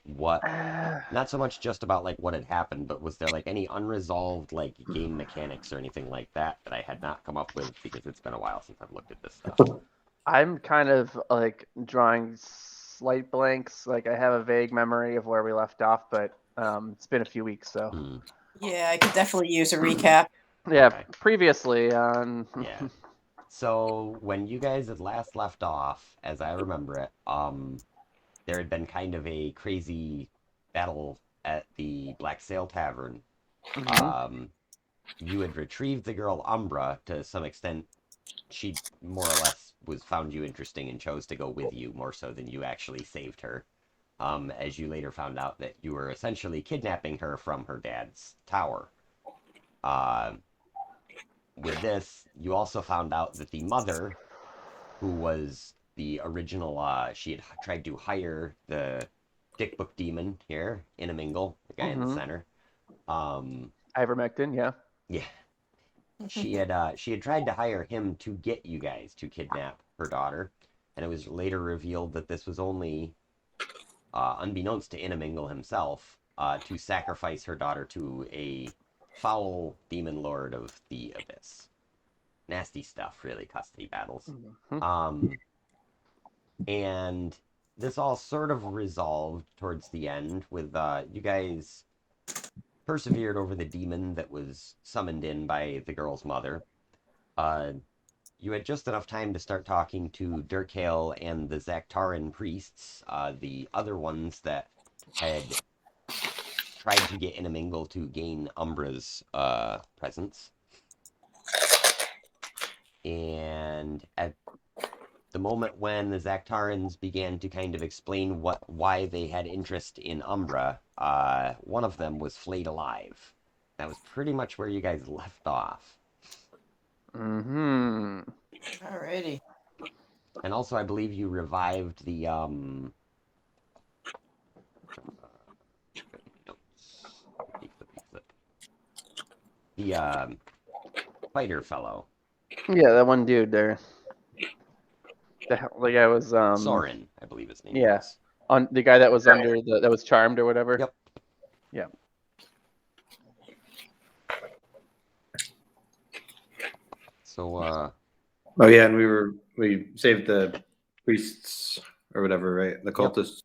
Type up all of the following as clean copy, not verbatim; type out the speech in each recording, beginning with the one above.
what, not so much just about like what had happened, but was there like any unresolved like game mechanics or anything like that that I had not come up with because it's been a while since I've looked at this stuff. I'm kind of like drawing slight blanks. Like I have a vague memory of where we left off, but it's been a few weeks, so Hmm. Yeah, I could definitely use a recap. yeah. Okay. Previously on. Yeah. So when you guys had last left off, as I remember it, there had been kind of a crazy battle at the Black Sail Tavern. Mhm. Um, you had retrieved the girl Umbra to some extent. She more or less was found you interesting and chose to go with you more so than you actually saved her. As you later found out that you were essentially kidnapping her from her dad's tower. Uh, with this, you also found out that the mother, who was the original, she had tried to hire the Dick Book Demon here, Inamingle, the guy in the Mhm. center. Um, Ivermectin, yeah. yeah, she had tried to hire him to get you guys to kidnap her daughter, and it was later revealed that this was only, unbeknownst to Inamingle himself, to sacrifice her daughter to a foul demon lord of the abyss. Nasty stuff, really, custody battles. Mhm. Um, and this all sort of resolved towards the end with you guys persevered over the demon that was summoned in by the girl's mother. Uh, you had just enough time to start talking to Durkale and the Zaktaran priests, the other ones that had tried to get Inamingle to gain Umbra's presence. And at the moment when the Zaktarans began to kind of explain why they had interest in Umbra, one of them was flayed alive. That was pretty much where you guys left off. Mhm. Alrighty. And also, I believe you revived the fighter fellow, Yeah, that one dude there. The guy was Soren, I believe his name yeah, was. on the guy that was under that was charmed or whatever. Yep. Yeah. So, Oh yeah, and we saved the priests or whatever, right? The yep. cultists.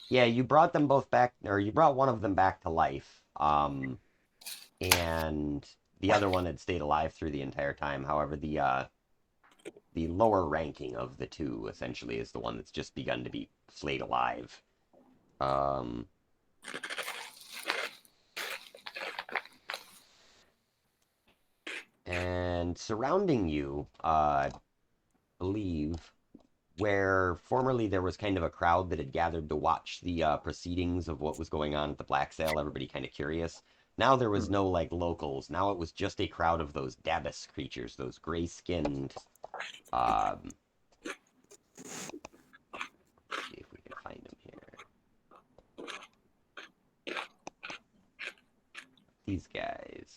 Yeah, you brought them both back, or you brought one of them back to life. And the other one had stayed alive through the entire time. However, the lower ranking of the two essentially is the one that's just begun to be flayed alive. Um, and surrounding you, I believe, where formerly there was kind of a crowd that had gathered to watch the proceedings of what was going on at the Black Sail, everybody kind of curious. Now there was no like locals. Now it was just a crowd of those Dabus creatures, those gray-skinned. Um, see if we can find them here. These guys.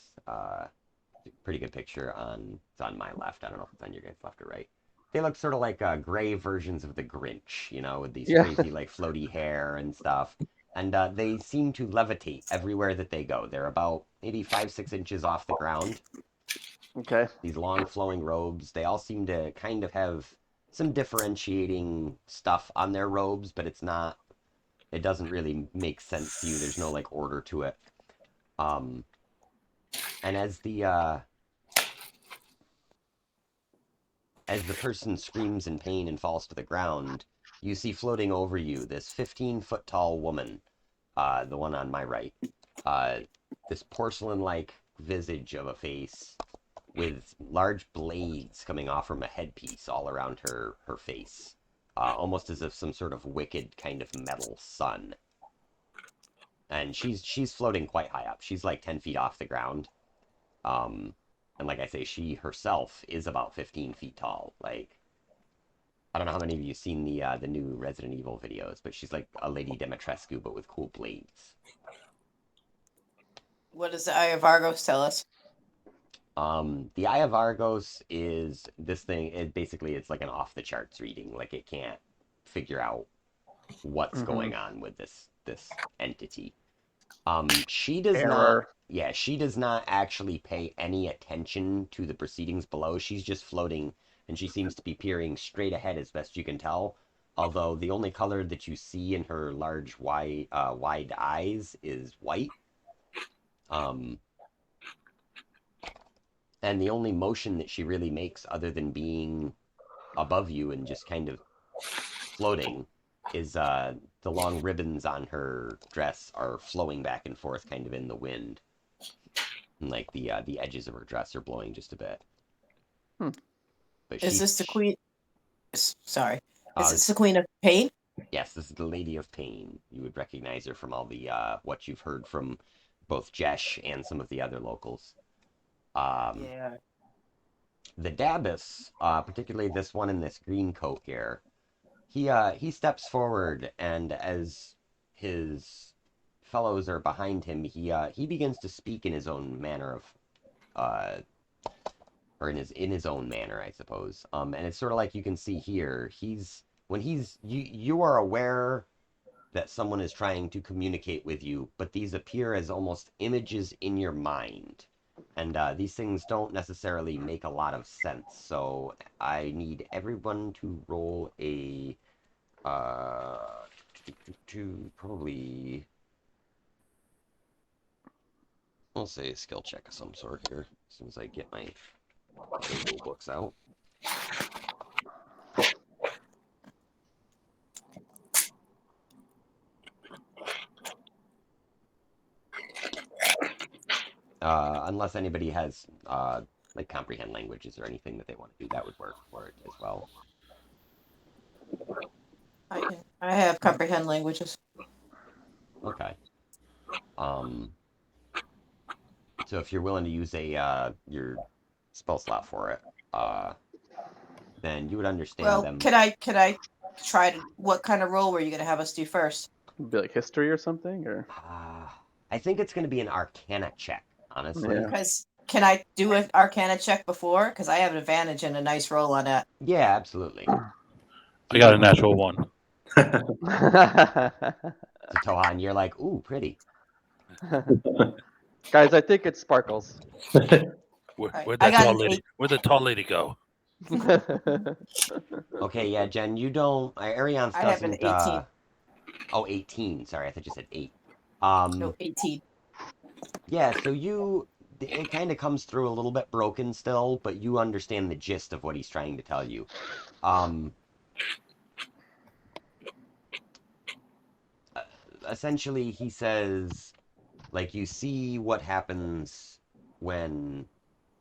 Pretty good picture on. It's on my left. I don't know if it's on your guys' left or right. They look sort of like gray versions of the Grinch, with these Yeah. crazy like floaty hair and stuff. And they seem to levitate everywhere that they go. They're about maybe 5, 6 inches off the ground. Okay. These long flowing robes. They all seem to kind of have some differentiating stuff on their robes, but it's not. It doesn't really make sense to you. There's no like order to it. Um, and as the person screams in pain and falls to the ground, you see floating over you this 15-foot tall woman, the one on my right. Uh, this porcelain like visage of a face with large blades coming off from a headpiece all around her face, almost as if some sort of wicked kind of metal sun. And she's floating quite high up. She's like 10 feet off the ground. Um, and like I say, she herself is about 15 feet tall. Like, I don't know how many of you seen the new Resident Evil videos, but she's like a Lady Dimitrescu, but with cool blades. What does the Eye of Argos tell us? The Eye of Argos is this thing. It's like an off the charts reading. Like it can't figure out what's Mhm. going on with this this entity. She does Error. she does not actually pay any attention to the proceedings below. She's just floating, and she seems to be peering straight ahead as best you can tell. Although the only color that you see in her large, wide eyes is white. And the only motion that she really makes, other than being above you and just kind of floating, is the long ribbons on her dress are flowing back and forth kind of in the wind. And like the edges of her dress are blowing just a bit. But Is this the queen? Sorry. Is this the Queen of Pain? Yes, this is the Lady of Pain. You would recognize her from all the what you've heard from both Jesh and some of the other locals. Yeah. The Dabus, particularly this one in this green coat here, he steps forward, and as his fellows are behind him, he begins to speak in his own manner of, or in his own manner, I suppose. And it's sort of like you can see here, you are aware that someone is trying to communicate with you, but these appear as almost images in your mind. And these things don't necessarily make a lot of sense, so I need everyone to roll a probably, I'll say a skill check of some sort here, as soon as I get my rule books out. Unless anybody has like comprehend languages or anything that they want to do, that would work for it as well. I have comprehend languages. Okay. So if you're willing to use your spell slot for it, then you would understand them. Can I try to? What kind of roll were you going to have us do first? Be like history or something, or I think it's going to be an Arcana check, honestly. Yeah. Because can I do an Arcana check before? Because I have an advantage and a nice roll on that. Yeah, absolutely. I got a natural 1. So Tohan, you're like, ooh, pretty. Guys, I think it's sparkles. Where'd I that got tall an lady? Where'd the tall lady go? Okay, yeah, Jen, you don't. Ariance I have an doesn't. 18. 18. Sorry, I thought you said 8. No, 18. Yeah, so it kind of comes through a little bit broken still, but you understand the gist of what he's trying to tell you. Essentially, he says, like, you see what happens when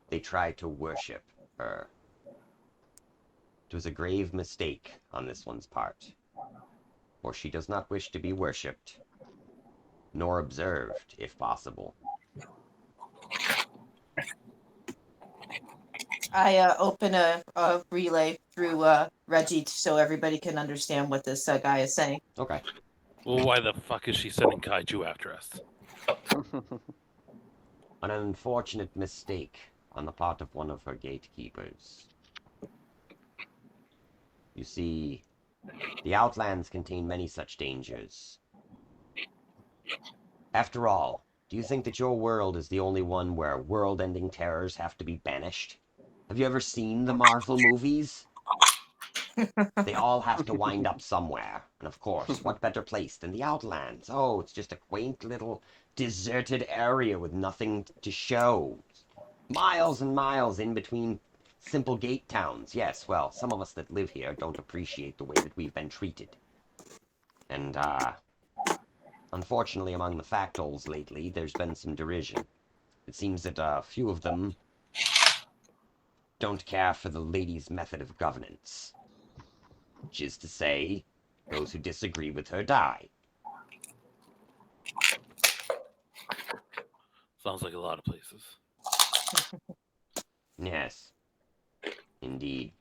they try to worship her. It was a grave mistake on this one's part, for she does not wish to be worshipped, nor observed, if possible. I open a relay through Reggie so everybody can understand what this guy is saying. Okay. Well, why the fuck is she sending kaiju after us? An unfortunate mistake on the part of one of her gatekeepers. You see, the Outlands contain many such dangers. After all, do you think that your world is the only one where world-ending terrors have to be banished? Have you ever seen the Marvel movies? They all have to wind up somewhere. And of course, what better place than the Outlands? Oh, it's just a quaint little deserted area with nothing to show. Miles and miles in between simple gate towns. Yes, well, some of us that live here don't appreciate the way that we've been treated. And, unfortunately, among the factols lately, there's been some derision. It seems that a few of them don't care for the lady's method of governance. Which is to say, those who disagree with her die. Sounds like a lot of places. Yes, indeed.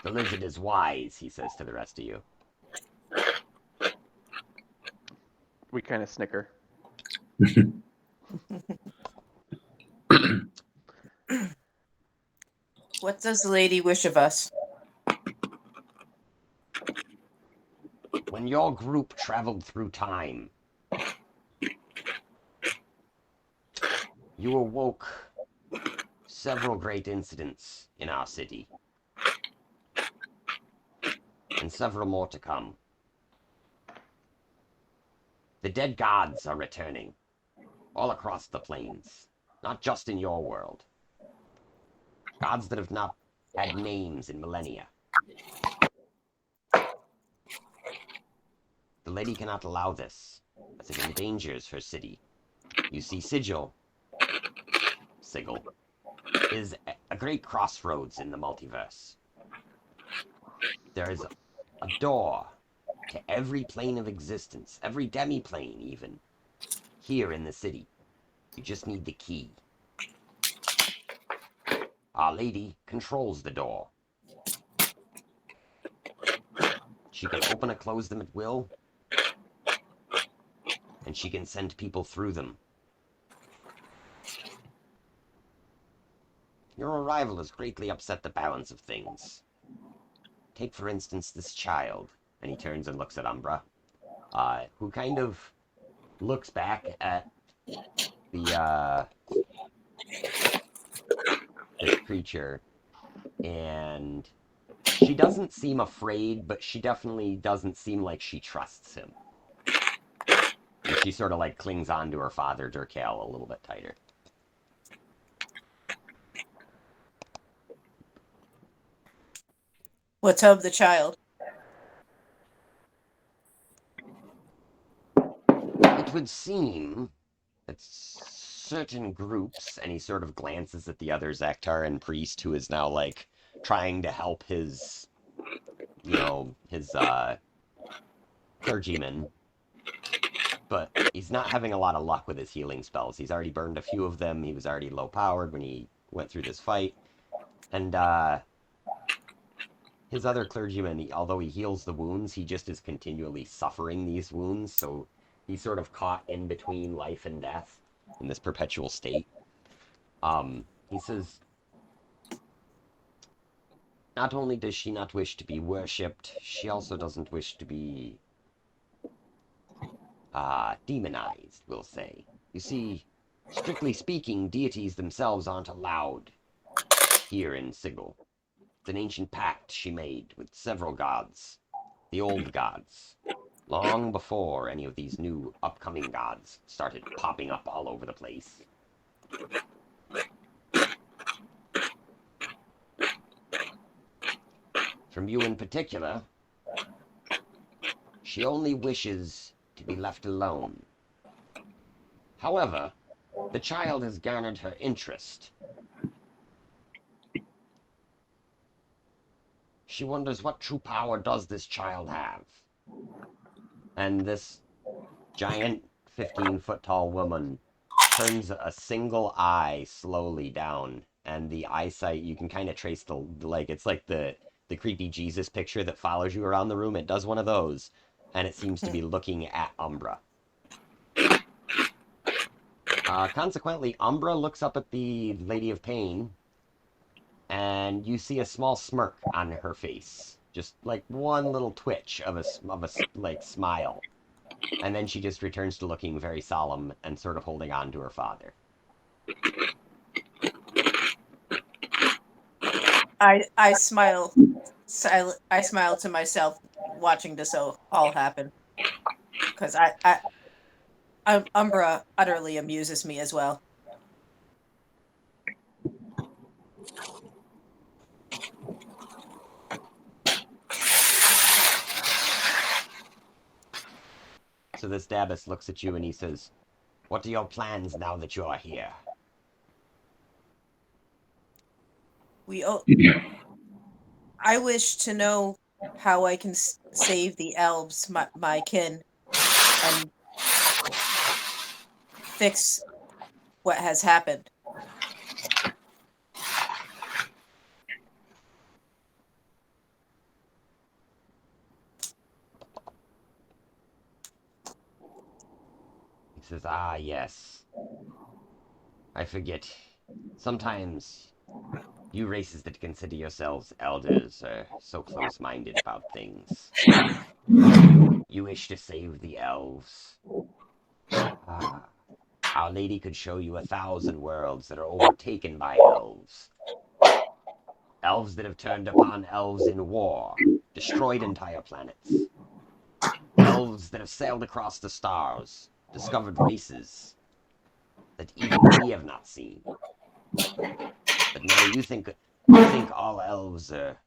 The lizard is wise, he says to the rest of you. We kind of snicker. What does the lady wish of us? When your group traveled through time, you awoke several great incidents in our city, and several more to come. The dead gods are returning, all across the plains, not just in your world. Gods that have not had names in millennia. The lady cannot allow this, as it endangers her city. You see, Sigil is a great crossroads in the multiverse. There is a door to every plane of existence, every demi-plane even, here in the city. You just need the key. Our Lady controls the door. She can open and close them at will, and she can send people through them. Your arrival has greatly upset the balance of things. Take, for instance, this child, and he turns and looks at Umbra, who kind of looks back at the this creature, and she doesn't seem afraid, but she definitely doesn't seem like she trusts him. And she sort of like clings on to her father, Durkale, a little bit tighter. What's of the child? It would seem that certain groups, and he sort of glances at the other Zaktar and priest who is now like trying to help his, his clergyman, but he's not having a lot of luck with his healing spells. He's already burned a few of them. He was already low powered when he went through this fight, and his other clergyman, although he heals the wounds, he just is continually suffering these wounds, so he's sort of caught in between life and death in this perpetual state. He says, not only does she not wish to be worshipped, she also doesn't wish to be demonized, we'll say. You see, strictly speaking, deities themselves aren't allowed here in Sigil. It's an ancient pact she made with several gods, the old gods, long before any of these new upcoming gods started popping up all over the place. From you in particular, she only wishes to be left alone. However, the child has garnered her interest. She wonders, what true power does this child have? And this giant 15-foot-tall woman turns a single eye slowly down, and the eyesight, you can kind of trace it's like the creepy Jesus picture that follows you around the room. It does one of those, and it seems to be looking at Umbra. Consequently, Umbra looks up at the Lady of Pain, and you see a small smirk on her face. Just like one little twitch of a smile. And then she just returns to looking very solemn and sort of holding on to her father. I smile. I smile to myself watching this all happen. Because Umbra utterly amuses me as well. So this Dabus looks at you and he says, "What are your plans now that you are here?" I wish to know how I can save the elves, my kin, and fix what has happened. He says, "Ah, yes. I forget. Sometimes you races that consider yourselves elders are so close-minded about things. You wish to save the elves. Ah, Our Lady could show you 1,000 worlds that are overtaken by elves. Elves that have turned upon elves in war, destroyed entire planets. Elves that have sailed across the stars, discovered races that even we have not seen. But now you think all elves are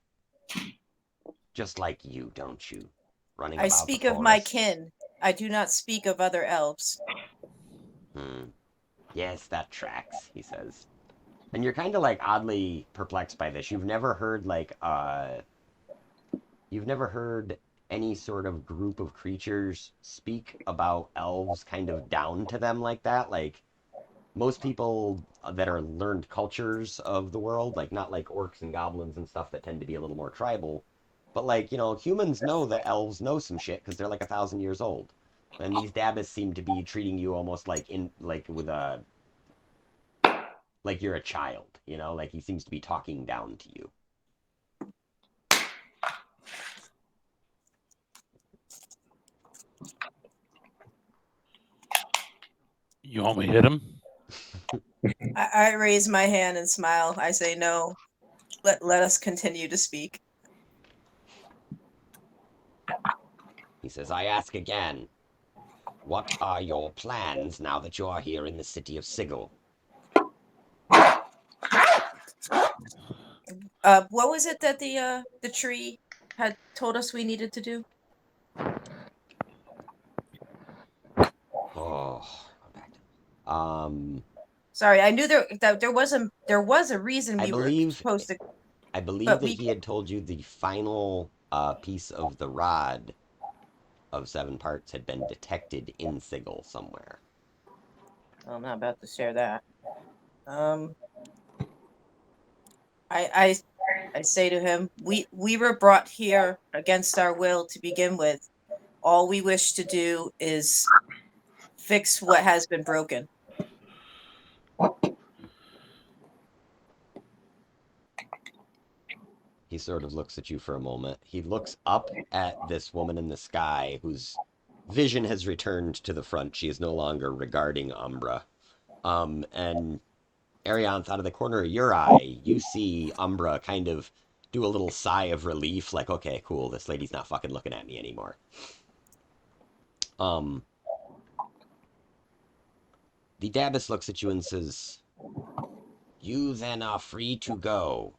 just like you, don't you? Running I about the speak of my forest. kin. I do not speak of other elves. Yes, that tracks, he says. And you're kind of like oddly perplexed by this. You've never heard any sort of group of creatures speak about elves kind of down to them like that. Like most people that are learned cultures of the world, like not like orcs and goblins and stuff that tend to be a little more tribal, but like, humans know that elves know some shit because they're like 1,000 years old. And these Dabbis seem to be treating you almost like you're a child, like he seems to be talking down to you. You want me to hit him? I raise my hand and smile. I say no. Let us continue to speak. He says, I ask again, what are your plans now that you are here in the city of Sigil? What was it that the tree had told us we needed to do? Oh, back to Sorry, I knew there was a reason I we were believe supposed to, I believe but that we. he had told you the final piece of the rod of 7 parts had been detected in Sigil somewhere. I'm not about to share that. I say to him, we were brought here against our will to begin with. All we wish to do is fix what has been broken. He sort of looks at you for a moment. He looks up at this woman in the sky whose vision has returned to the front. She is no longer regarding Umbra. And Arianth, out of the corner of your eye, you see Umbra kind of do a little sigh of relief, like, okay, cool, this lady's not fucking looking at me anymore. The Dabbis looks at you and says, you then are free to go.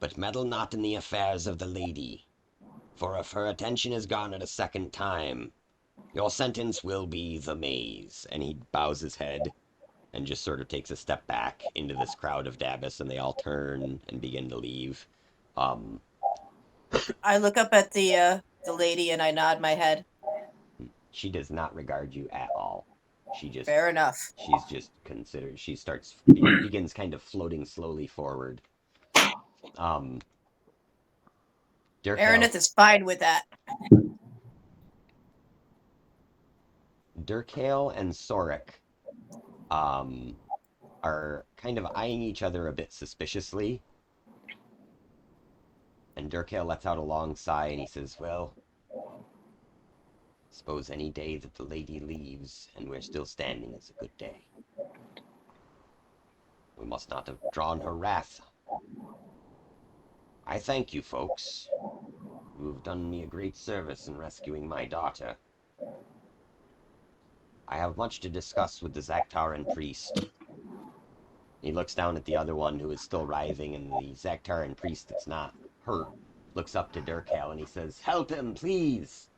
But meddle not in the affairs of the lady, for if her attention is garnered a second time, your sentence will be the maze. And he bows his head and just sort of takes a step back into this crowd of Dabbis, and they all turn and begin to leave. I look up at the lady and I nod my head. She does not regard you at all. Fair enough. She's just considered. She begins kind of floating slowly forward. Aranith is fine with that. Durkale and Sorik are kind of eyeing each other a bit suspiciously. And Durkale lets out a long sigh and he says, well, suppose any day that the lady leaves and we're still standing is a good day. We must not have drawn her wrath. I thank you, folks. You have done me a great service in rescuing my daughter. I have much to discuss with the Zaktaran priest. He looks down at the other one who is still writhing, and the Zaktaran priest that's not hurt looks up to Durkale and he says, help him, please!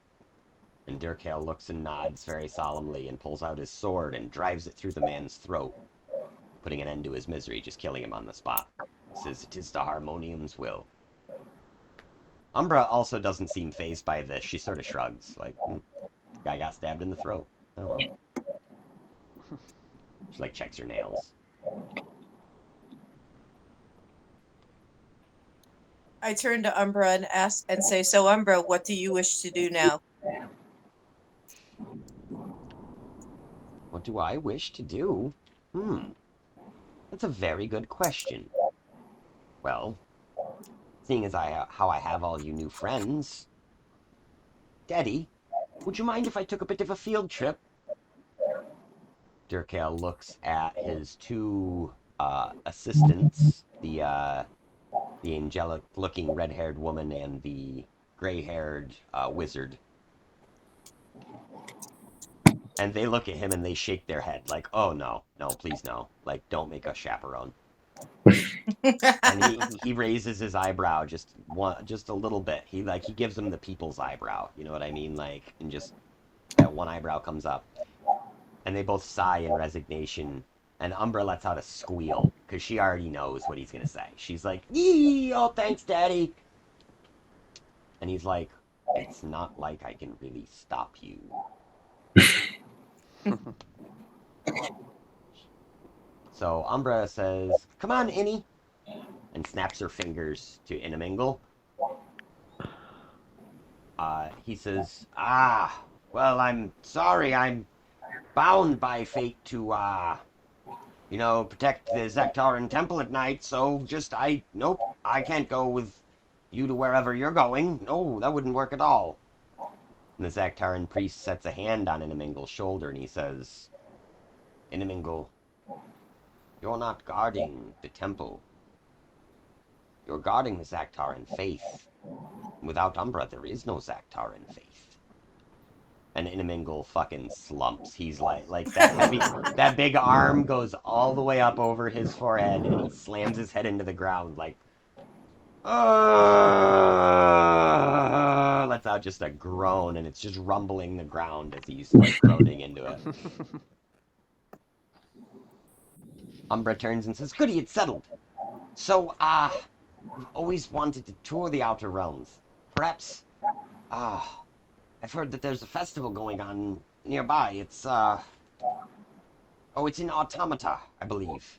And Durkale looks and nods very solemnly and pulls out his sword and drives it through the man's throat, putting an end to his misery, just killing him on the spot. He says, it is the Harmonium's will. Umbra also doesn't seem fazed by this. She sort of shrugs, like, guy got stabbed in the throat. Oh well. She, like, checks her nails. I turn to Umbra and ask and say, so Umbra, what do you wish to do now? What do I wish to do? That's a very good question. Well, seeing as how I have all you new friends, Daddy, would you mind if I took a bit of a field trip? Durkale looks at his two assistants, the angelic-looking red-haired woman and the gray-haired wizard. And they look at him and they shake their head like, oh, no, please no. Like, don't make us chaperone. And he raises his eyebrow just a little bit. He gives them the people's eyebrow. You know what I mean? Like, and just that one eyebrow comes up. And they both sigh in resignation. And Umbra lets out a squeal because she already knows what he's gonna say. She's like, "Yee! Oh, thanks, Daddy." And he's like, "It's not like I can really stop you." So Umbra says, "Come on, Innie," and snaps her fingers to Inamingle. He says, well, I'm sorry. I'm bound by fate to, protect the Zaktaran temple at night, so nope, I can't go with you to wherever you're going. No, that wouldn't work at all." And the Zaktaran priest sets a hand on Inamingle's shoulder and he says, "Inamingle, you're not guarding the temple. You're guarding the Zaktaran faith. Without Umbra, there is no Zaktaran faith." And Inamingle fucking slumps. He's like that big arm goes all the way up over his forehead and he slams his head into the ground like, lets out just a groan, and it's just rumbling the ground as he's like groaning into it. Umbra turns and says, "Goody, it's settled. So, I've always wanted to tour the Outer Realms. Perhaps, I've heard that there's a festival going on nearby. It's in Automata, I believe."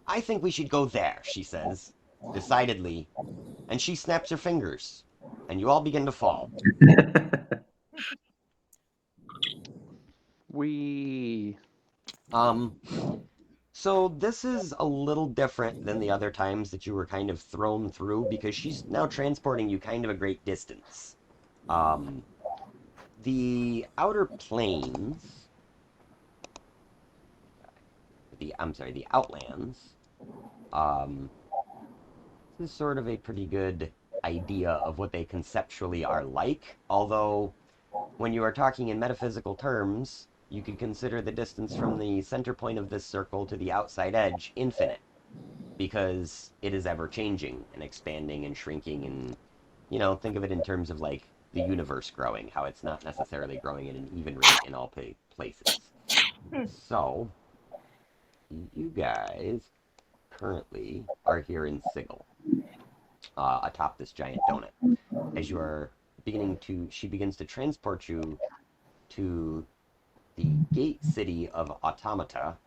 "I think we should go there," she says, decidedly, and she snaps her fingers, and you all begin to fall. So this is a little different than the other times that you were kind of thrown through, because she's now transporting you kind of a great distance. The outer planes, the Outlands, this is sort of a pretty good idea of what they conceptually are like, although when you are talking in metaphysical terms, you could consider the distance from the center point of this circle to the outside edge infinite, because it is ever changing and expanding and shrinking, and think of it in terms of like the universe growing, how it's not necessarily growing at an even rate in all places. So you guys currently are here in Sigil, atop this giant donut. As you are she begins to transport you to the gate city of Automata.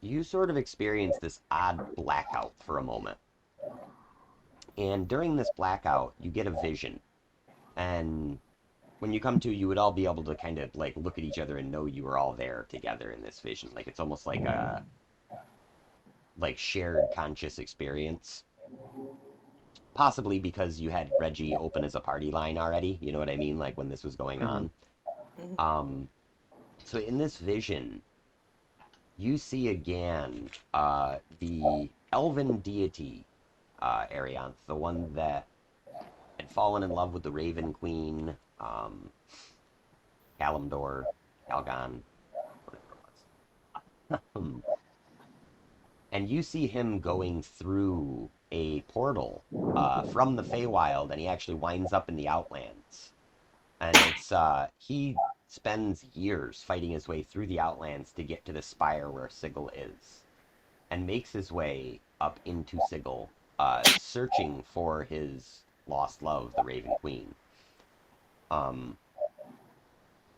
You sort of experience this odd blackout for a moment. And during this blackout, you get a vision. And when you come to, you would all be able to kind of like look at each other and know you were all there together in this vision. Like it's almost like a shared conscious experience. Possibly because you had Reggie open as a party line already, you know what I mean? Like when this was going on. So in this vision, you see again the elven deity Arianth, the one that had fallen in love with the Raven Queen, Kalimdor, Calgon, whatever it was. And you see him going through a portal from the Feywild, and he actually winds up in the Outlands. And it's he spends years fighting his way through the Outlands to get to the spire where Sigil is, and makes his way up into Sigil, searching for his lost love, the Raven Queen.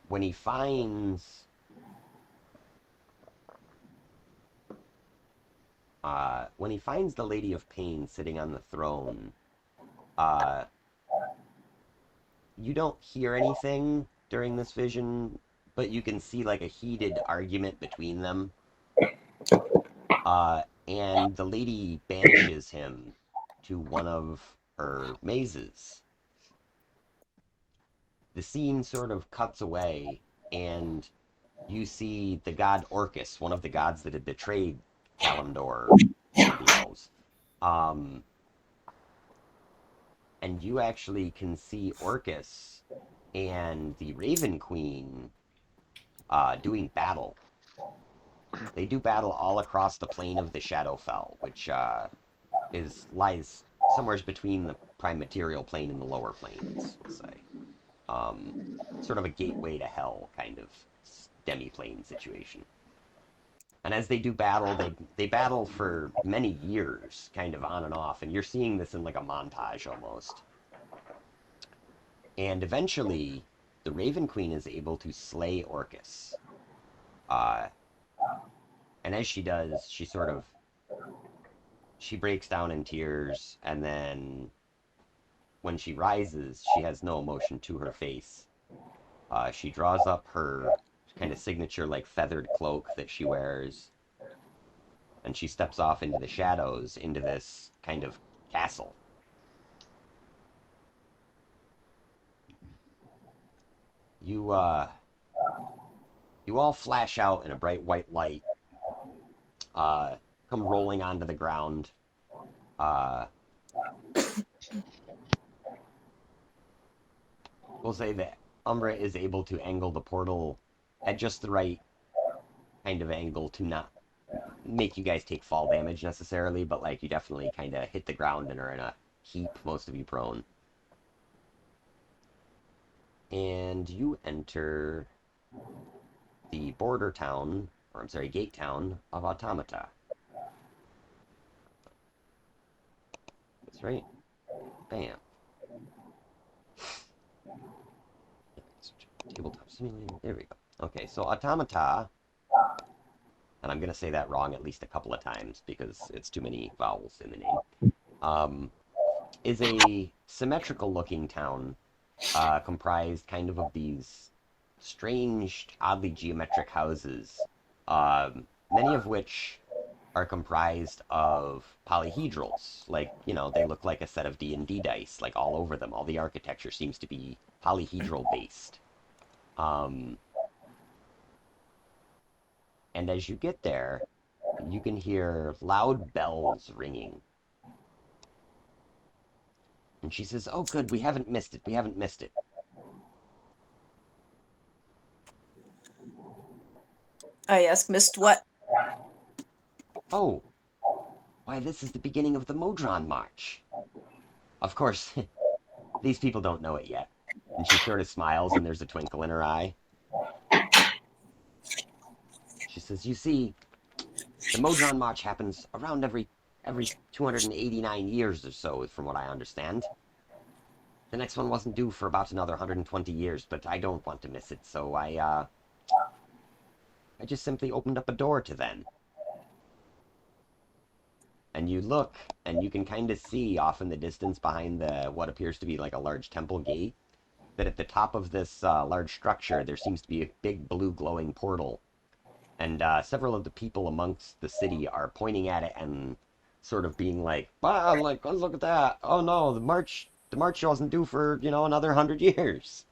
When he finds the Lady of Pain sitting on the throne, you don't hear anything during this vision, but you can see like a heated argument between them. And the lady banishes him to one of her mazes. The scene sort of cuts away, and you see the god Orcus, one of the gods that had betrayed Kalimdor, one of the elves. And you actually can see Orcus and the Raven Queen doing battle. They do battle all across the plane of the Shadowfell, which lies somewhere between the prime material plane and the lower planes, we'll say. Sort of a gateway to hell kind of demi-plane situation. And as they do battle, they battle for many years, kind of on and off, and you're seeing this in like a montage almost. And eventually, the Raven Queen is able to slay Orcus. And as she does, she breaks down in tears, and then when she rises, she has no emotion to her face. She draws up her kind of signature, like, feathered cloak that she wears, and she steps off into the shadows, into this kind of castle. You all flash out in a bright white light, come rolling onto the ground. We'll say that Umbra is able to angle the portal at just the right kind of angle to not make you guys take fall damage necessarily, but like you definitely kind of hit the ground and are in a heap, most of you prone. And you enter the border town, or I'm sorry, gate town of Automata. That's right. Bam. Tabletop simulator. There we go. Okay, so Automata, and I'm going to say that wrong at least a couple of times because it's too many vowels in the name, is a symmetrical looking town comprised kind of these strange, oddly geometric houses, many of which are comprised of polyhedrals. Like, you know, they look like a set of D&D dice, like all over them. All the architecture seems to be polyhedral based. And as you get there, you can hear loud bells ringing. And she says, "Oh, good, we haven't missed it. We haven't missed it." I ask, missed what? "Oh, why, this is the beginning of the Modron March." Of course, these people don't know it yet. And she sort of smiles, and there's a twinkle in her eye. She says, "You see, the Modron March happens around every 289 years or so, from what I understand. The next one wasn't due for about another 120 years, but I don't want to miss it, so I just simply opened up a door to them." And you look, and you can kind of see off in the distance behind what appears to be like a large temple gate, that at the top of this large structure, there seems to be a big blue glowing portal. And several of the people amongst the city are pointing at it and sort of being like, "Wow, like, oh, look at that. Oh no, the march wasn't due for, another 100 years."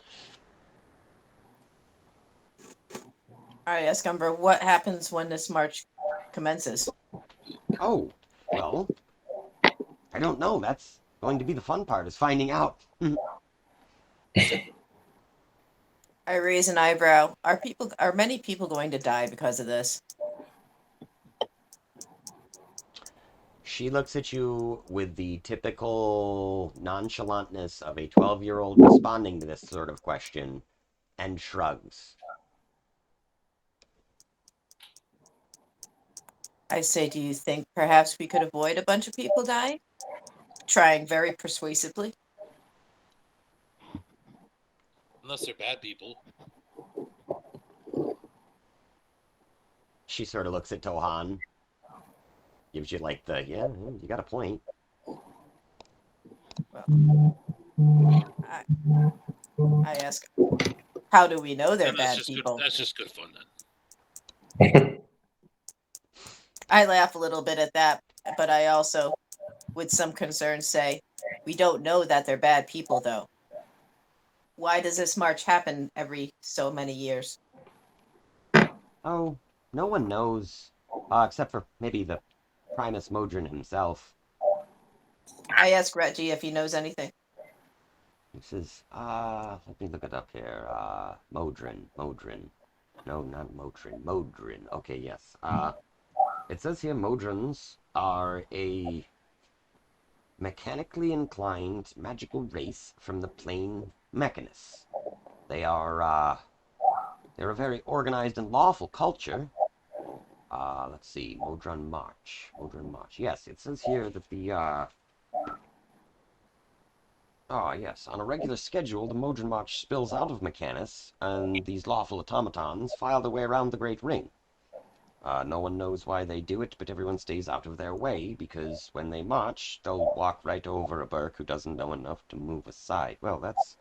I ask Umbra, what happens when this march commences? "Oh, well, I don't know. That's going to be the fun part, is finding out." I raise an eyebrow. Are many people going to die because of this? She looks at you with the typical nonchalantness of a 12-year-old responding to this sort of question, and shrugs. I say, do you think perhaps we could avoid a bunch of people dying? Trying very persuasively. Unless they're bad people. She sort of looks at Tohan, gives you like the, "Yeah, you got a point." Well, I ask, how do we know they're And that's bad just people? That's just good fun then. I laugh a little bit at that, but I also, with some concern, say, we don't know that they're bad people, though. Why does this march happen every so many years? Oh, no one knows, except for maybe the Primus Modron himself. I ask Reggie if he knows anything. This is, let me look it up here. Modron. No, not Motrin. Modron. Okay, yes. It says here Modrons are a mechanically inclined magical race from the plane Mechanus. They're a very organized and lawful culture. Let's see, Modron March. Yes, it says here that oh, yes, on a regular schedule, the Modron March spills out of Mechanus, and these lawful automatons file their way around the Great Ring. No one knows why they do it, but everyone stays out of their way, because when they march, they'll walk right over a Burk who doesn't know enough to move aside. Well, that's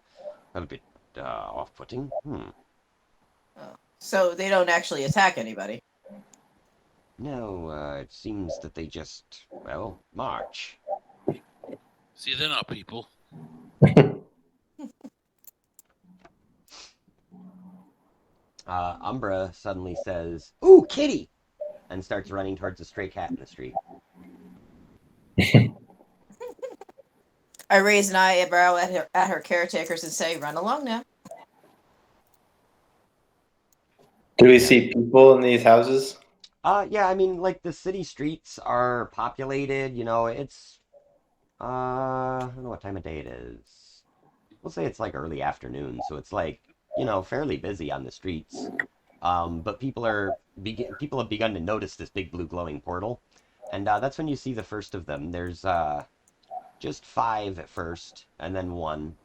a bit, off-putting. So they don't actually attack anybody. No, it seems that they just, well, march. See, they're not people. Umbra suddenly says, "Ooh, kitty!" and starts running towards a stray cat in the street. I raise an eyebrow at her caretakers and say, run along now. Do we see people in these houses? Yeah, I mean, like, the city streets are populated, you know, it's, I don't know what time of day it is. We'll say it's, like, early afternoon, so it's, like, you know, fairly busy on the streets. But people have begun to notice this big blue glowing portal, and that's when you see the first of them. There's just 5 at first, and then 1,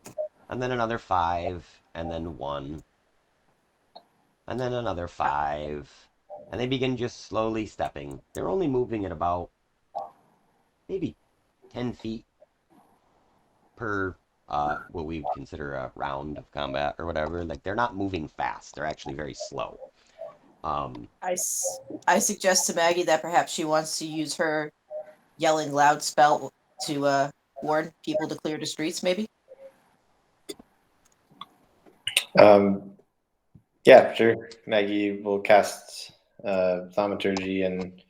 and then another 5, and then 1, and then another 5, and they begin just slowly stepping. They're only moving at about maybe 10 feet per what we would consider a round of combat or whatever. Like, they're not moving fast. They're actually very slow. I suggest to Maggie that perhaps she wants to use her yelling loud spell to warn people to clear the streets, maybe? Yeah, sure. Maggie will cast thaumaturgy, and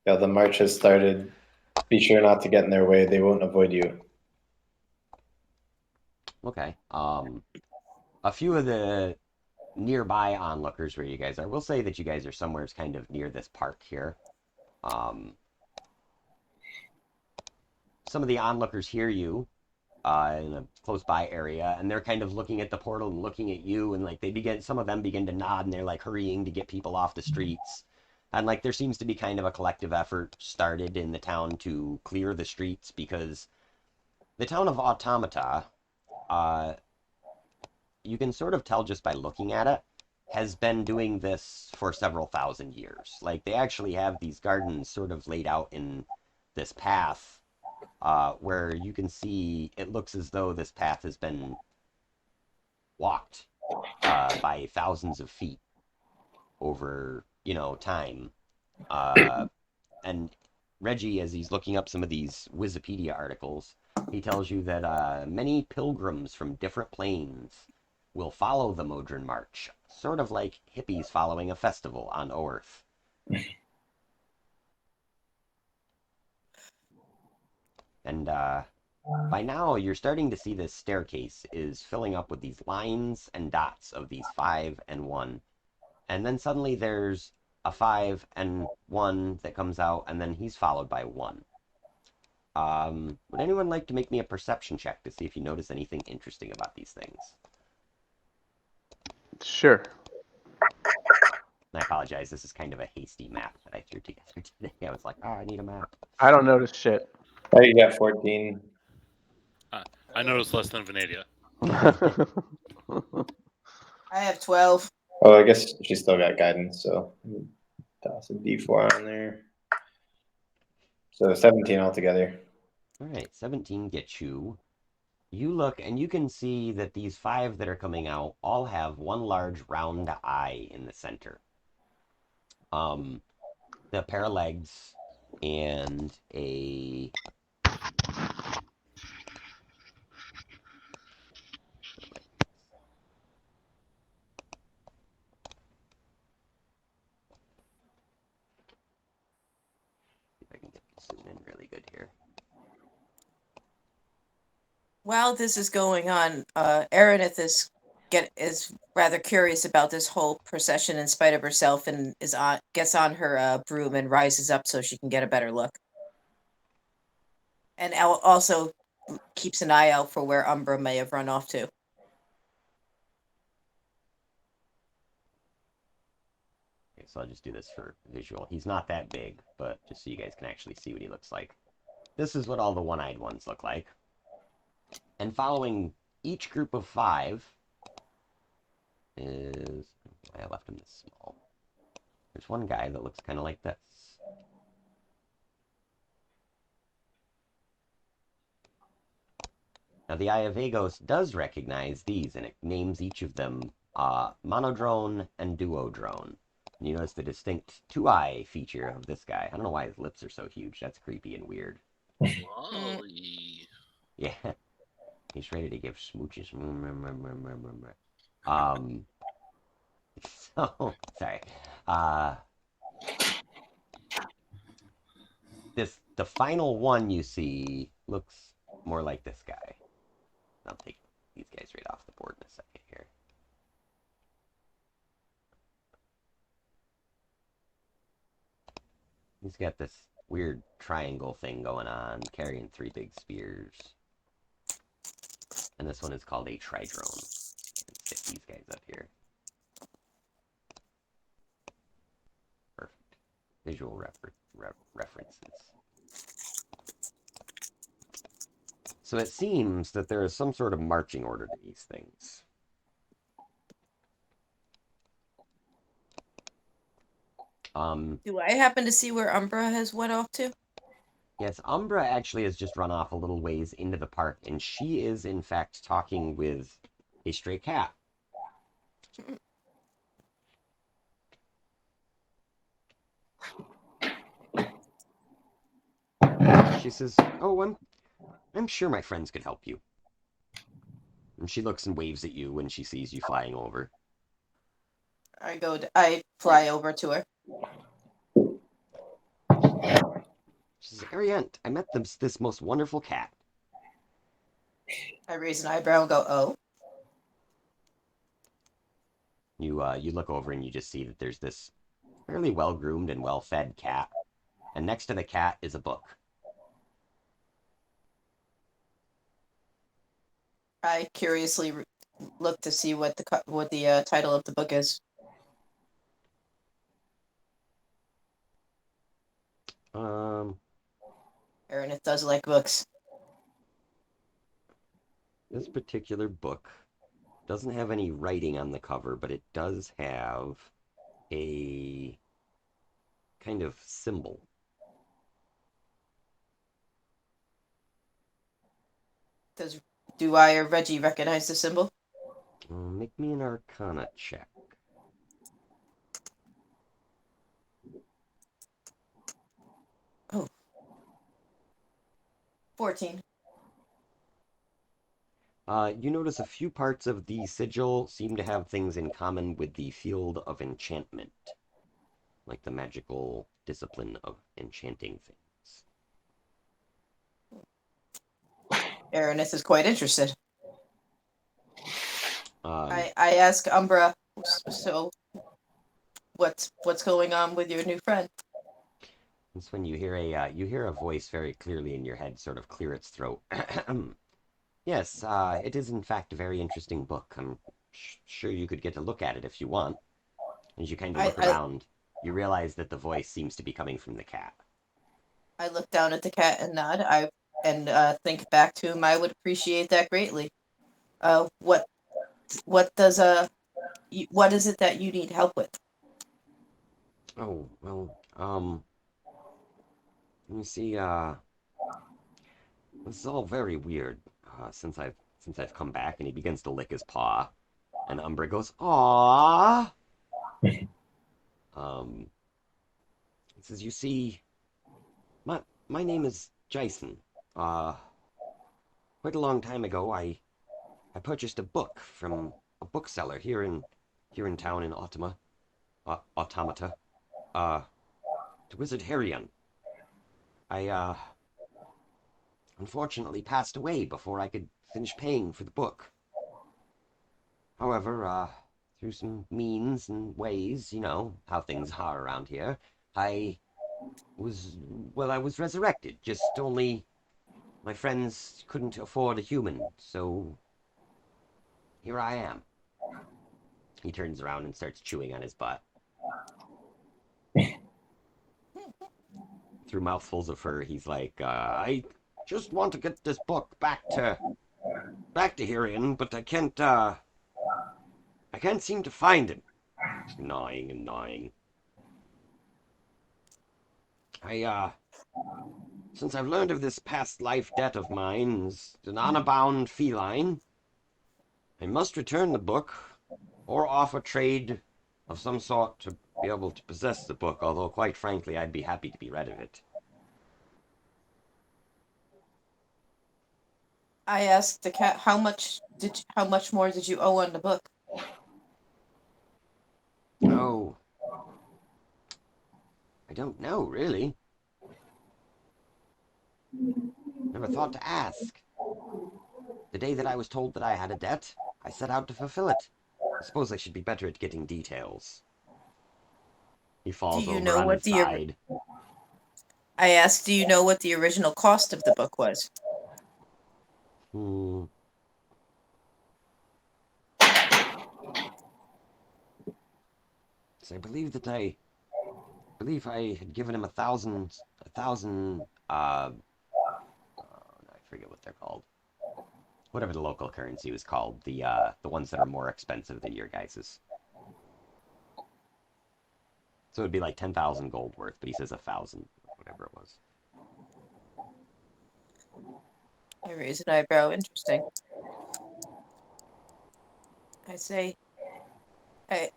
the march has started. Be sure not to get in their way. They won't avoid you. Okay. A few of the nearby onlookers where you guys are, we'll say that you guys are somewhere kind of near this park here. Some of the onlookers hear you in a close by area, and they're kind of looking at the portal and looking at you, and like some of them begin to nod, and they're like hurrying to get people off the streets. And like there seems to be kind of a collective effort started in the town to clear the streets, because the town of Automata, you can sort of tell just by looking at it, has been doing this for several thousand years. Like, they actually have these gardens sort of laid out in this path, where you can see it looks as though this path has been walked by thousands of feet over, you know, time. And Reggie, as he's looking up some of these Wikipedia articles, he tells you that many pilgrims from different planes will follow the Modron March, sort of like hippies following a festival on Earth. And by now, you're starting to see this staircase is filling up with these lines and dots of these 5 and 1. And then suddenly there's a 5 and 1 that comes out, and then he's followed by 1. Would anyone like to make me a perception check to see if you notice anything interesting about these things? Sure. And I apologize, this is kind of a hasty map that I threw together today. I was like, oh, I need a map. I don't notice shit. Oh, you got 14. I noticed less than Venadia. I have 12. Oh, I guess she still got guidance, so toss a D4 on there. So 17 altogether. All right, 17 gets you. You look, and you can see that these 5 that are coming out all have one large round eye in the center. The pair of legs and a... See if I can get this zoom in really good here. While this is going on, Aranith is rather curious about this whole procession in spite of herself, and gets on her broom and rises up so she can get a better look. And also keeps an eye out for where Umbra may have run off to. Okay, so I'll just do this for visual. He's not that big, but just so you guys can actually see what he looks like. This is what all the one-eyed ones look like. And following each group of 5 is... I left him this small. There's one guy that looks kind of like this. Now, the Eye of Argos does recognize these, and it names each of them monodrone and duodrone. And you notice the distinct 2-eye feature of this guy. I don't know why his lips are so huge. That's creepy and weird. Wally. Yeah. He's ready to give smooches. So, sorry. The final one you see looks more like this guy. I'll take these guys right off the board in a second here. He's got this weird triangle thing going on, carrying 3 big spears. And this one is called a tridrone. Let's stick these guys up here. Perfect. Visual references. So it seems that there is some sort of marching order to these things. Do I happen to see where Umbra has went off to? Yes, Umbra actually has just run off a little ways into the park, and she is, in fact, talking with a stray cat. She says, "Oh, I'm sure my friends could help you." And she looks and waves at you when she sees you flying over. I fly over to her. She says, "Ariant, I met this most wonderful cat." I raise an eyebrow and go, "Oh." You look over and you just see that there's this fairly well-groomed and well-fed cat. And next to the cat is a book. I curiously look to see what the title of the book is. Aranith does like books. This particular book doesn't have any writing on the cover, but it does have a kind of symbol. Do I or Reggie recognize the symbol? Make me an Arcana check. Oh. 14. You notice a few parts of the sigil seem to have things in common with the field of enchantment, like the magical discipline of enchanting things. Aranith is quite interested. I ask Umbra, so what's going on with your new friend? That's when you hear a voice very clearly in your head sort of clear its throat. Yes, it is in fact a very interesting book. I'm sure you could get a look at it if you want. As you kind of look around, you realize that the voice seems to be coming from the cat. I look down at the cat and nod. I think back to him. I would appreciate that greatly. What is it that you need help with? Oh, well, let me see, this is all very weird, since I've come back, and he begins to lick his paw, and Umbra goes, "Aww." It says, "You see, My name is Jason. Uh, Quite a long time ago, I purchased a book from a bookseller here in town in Automata. Uh, to Wizard Herion. I unfortunately passed away before I could finish paying for the book. However, through some means and ways, you know how things are around here, I I was resurrected. Just only my friends couldn't afford a human, so here I am. He turns around and starts chewing on his butt. Through mouthfuls of fur, he's like, I just want to get this book back to Herion, but I can't seem to find it. Gnawing and gnawing. Since I've learned of this past life debt of mine as an honor-bound feline, I must return the book, or offer trade of some sort to be able to possess the book, although quite frankly I'd be happy to be rid of it. I asked the cat, how much more did you owe on the book? Oh, I don't know, really. Never thought to ask. The day that I was told that I had a debt, I set out to fulfill it. I suppose I should be better at getting details. He falls Do you over know on what his the side. I asked, do you know what the original cost of the book was? Hmm. So I believe I had given him a thousand, I forget what they're called. Whatever the local currency was called, the ones that are more expensive than your guys's. So it'd be like 10,000 gold worth, but he says 1,000, whatever it was. I raise an eyebrow. Interesting. I say, I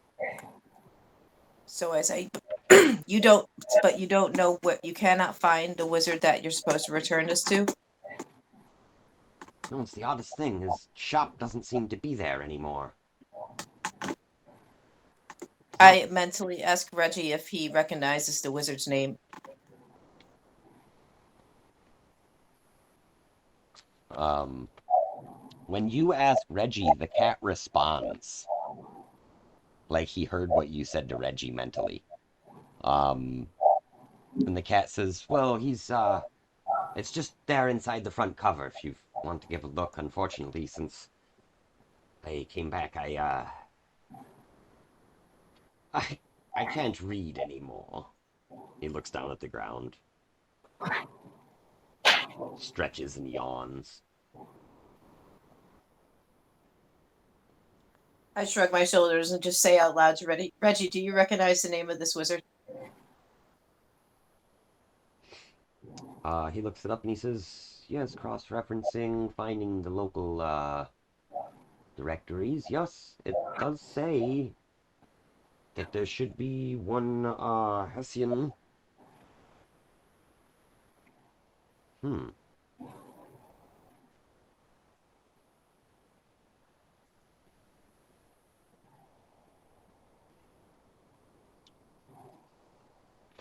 say, you don't know what you cannot find the wizard that you're supposed to return this to? No, it's the oddest thing. His shop doesn't seem to be there anymore. I mentally ask Reggie if he recognizes the wizard's name. When you ask Reggie, the cat responds. Like he heard what you said to Reggie mentally. And the cat says, well, it's just there inside the front cover if you want to give a look. Unfortunately, since I came back, I can't read anymore. He looks down at the ground. Stretches and yawns. I shrug my shoulders and just say out loud to Reggie, do you recognize the name of this wizard? He looks it up and he says, yes, cross-referencing, finding the local, directories. Yes, it does say that there should be one, Hessian. Hmm.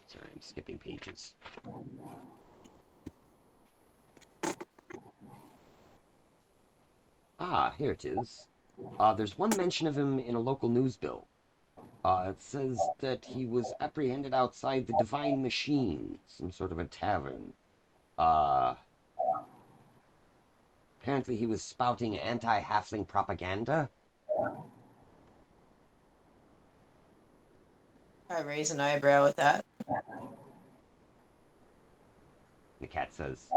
Sorry, I'm skipping pages. Ah, here it is. There's one mention of him in a local news bill. It says that he was apprehended outside the Divine Machine, some sort of a tavern. Uh, Apparently he was spouting anti-halfling propaganda. I raise an eyebrow at that. The cat says,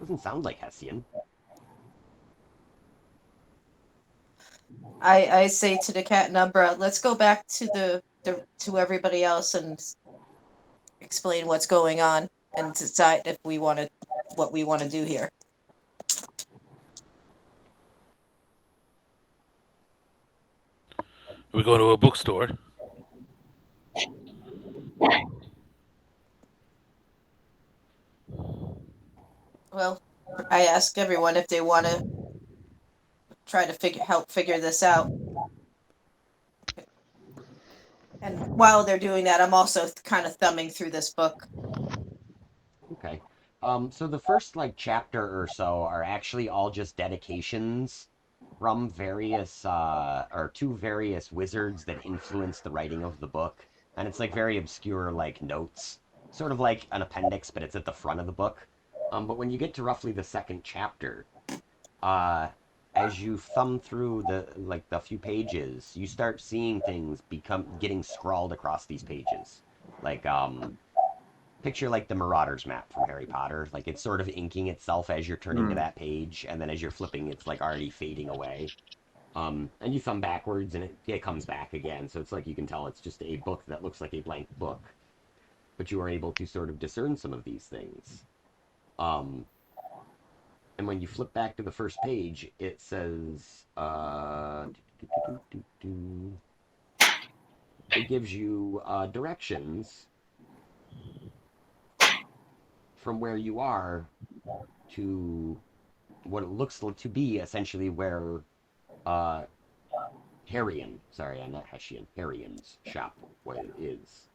doesn't sound like Hessian. I say to the cat and Umbra, let's go back to to everybody else and explain what's going on and decide if we want to what we want to do here. We go to a bookstore. Well, I ask everyone if they want to try to help figure this out. And while they're doing that, I'm also kind of thumbing through this book. Okay. So the first like chapter or so are actually all just dedications from various or to various wizards that influenced the writing of the book. And it's like very obscure like notes. Sort of like an appendix, but it's at the front of the book. But when you get to roughly the second chapter, uh as you thumb through the few pages, you start seeing things getting scrawled across these pages. Like picture like the Marauders map from Harry Potter. Like it's sort of inking itself as you're turning to that page, and then as you're flipping, it's like already fading away. And you thumb backwards, and it comes back again. So it's like you can tell it's just a book that looks like a blank book, but you are able to sort of discern some of these things. Um, and when you flip back to the first page, it says, it gives you directions from where you are to what it looks to be essentially where uh Harrian, sorry, I'm not Hessian, Harrian's shop is.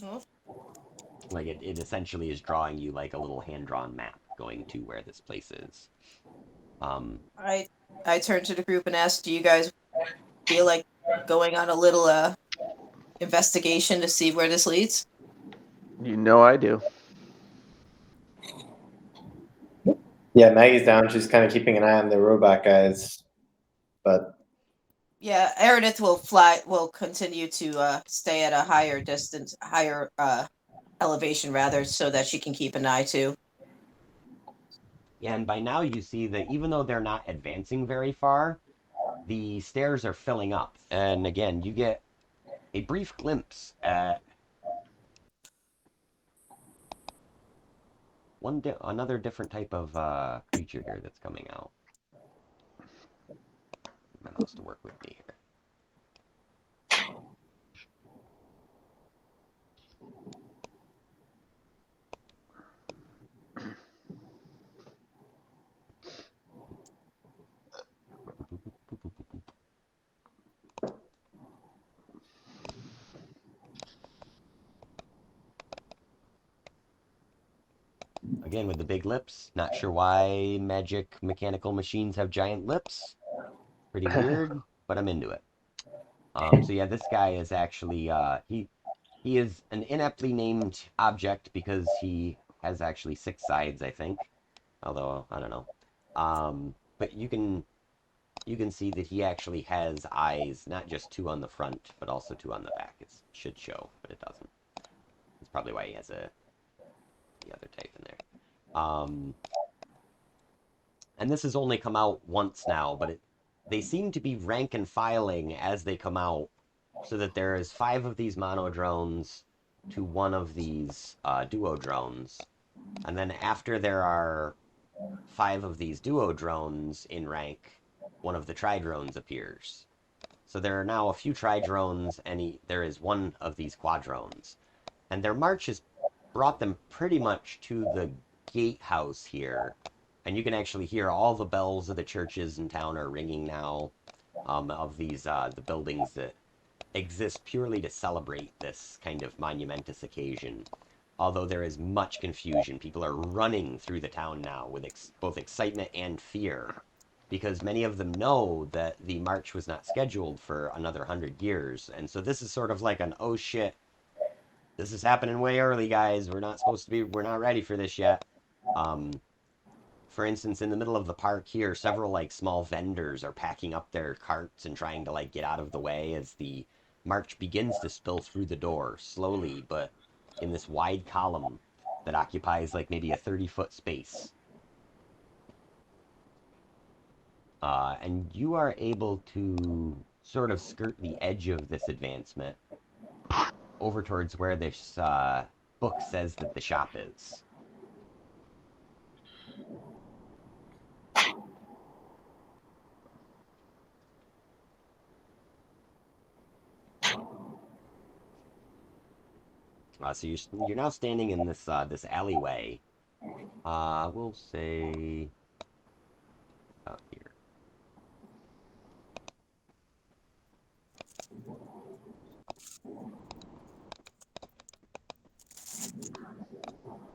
Oh, Like it essentially is drawing you like a little hand-drawn map going to where this place is. I turn to the group and ask, do you guys feel like going on a little investigation to see where this leads? You know I do. Yeah, Maggie's down. She's kind of keeping an eye on the robot guys, but Yeah, Meredith will continue to stay at a higher distance, higher elevation rather, so that she can keep an eye too. Yeah, and by now you see that even though they're not advancing very far, the stairs are filling up. And again, you get a brief glimpse at another different type of creature here that's coming out. My mouse to work with me here. Again, with the big lips. Not sure why magic mechanical machines have giant lips. Pretty weird, but I'm into it. So yeah, this guy is actually he is an ineptly named object because he has actually 6 sides, I think. Although I don't know. But you can see that he actually has eyes, not just 2 on the front, but also 2 on the back. It should show, but it doesn't. That's probably why he has the other type in there. And this has only come out once now, but they seem to be rank and filing as they come out, so that there is 5 of these mono drones to 1 of these duo drones, and then after there are 5 of these duo drones in rank, 1 of the tri drones appears. So there are now a few tri drones, and there is 1 of these quadrones, and their march has brought them pretty much to the gatehouse here. And you can actually hear all the bells of the churches in town are ringing now, of these the buildings that exist purely to celebrate this kind of monumentous occasion. Although there is much confusion, people are running through the town now with both excitement and fear, because many of them know that the march was not scheduled for another 100 years, and so this is sort of like an oh shit, this is happening way early, guys. We're not ready for this yet. For instance, in the middle of the park here, several like small vendors are packing up their carts and trying to like get out of the way as the march begins to spill through the door, slowly, but in this wide column that occupies like maybe a 30-foot space. And you are able to sort of skirt the edge of this advancement over towards where this book says that the shop is. So you're now standing in this alleyway. We'll say out here.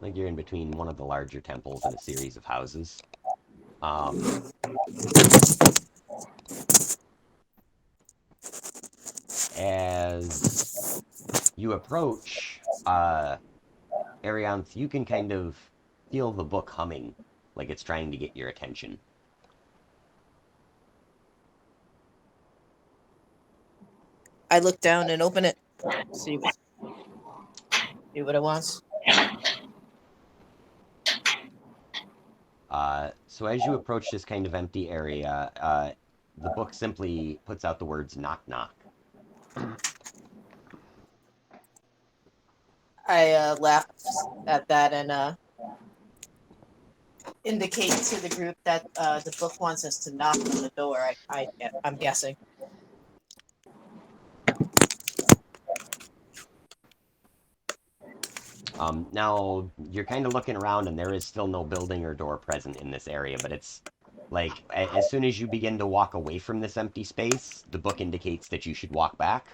Like you're in between one of the larger temples and a series of houses. As you approach, Arianth, you can kind of feel the book humming, like it's trying to get your attention. I look down and open it. See what it wants. So as you approach this kind of empty area, the book simply puts out the words knock knock. I laugh at that and indicate to the group that the book wants us to knock on the door. I'm guessing. Now, you're kind of looking around and there is still no building or door present in this area, but it's like as soon as you begin to walk away from this empty space, the book indicates that you should walk back.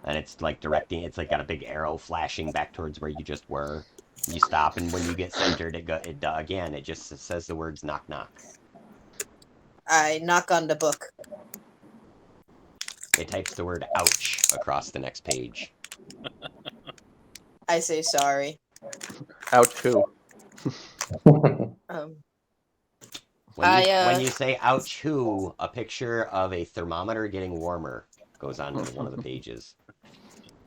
And it's like directing, it's like got a big arrow flashing back towards where you just were. You stop, and when you get centered, it just says the words knock knock. I knock on the book. It types the word ouch across the next page. I say sorry. Ouch, who? When you say ouch who, a picture of a thermometer getting warmer goes on one of the pages.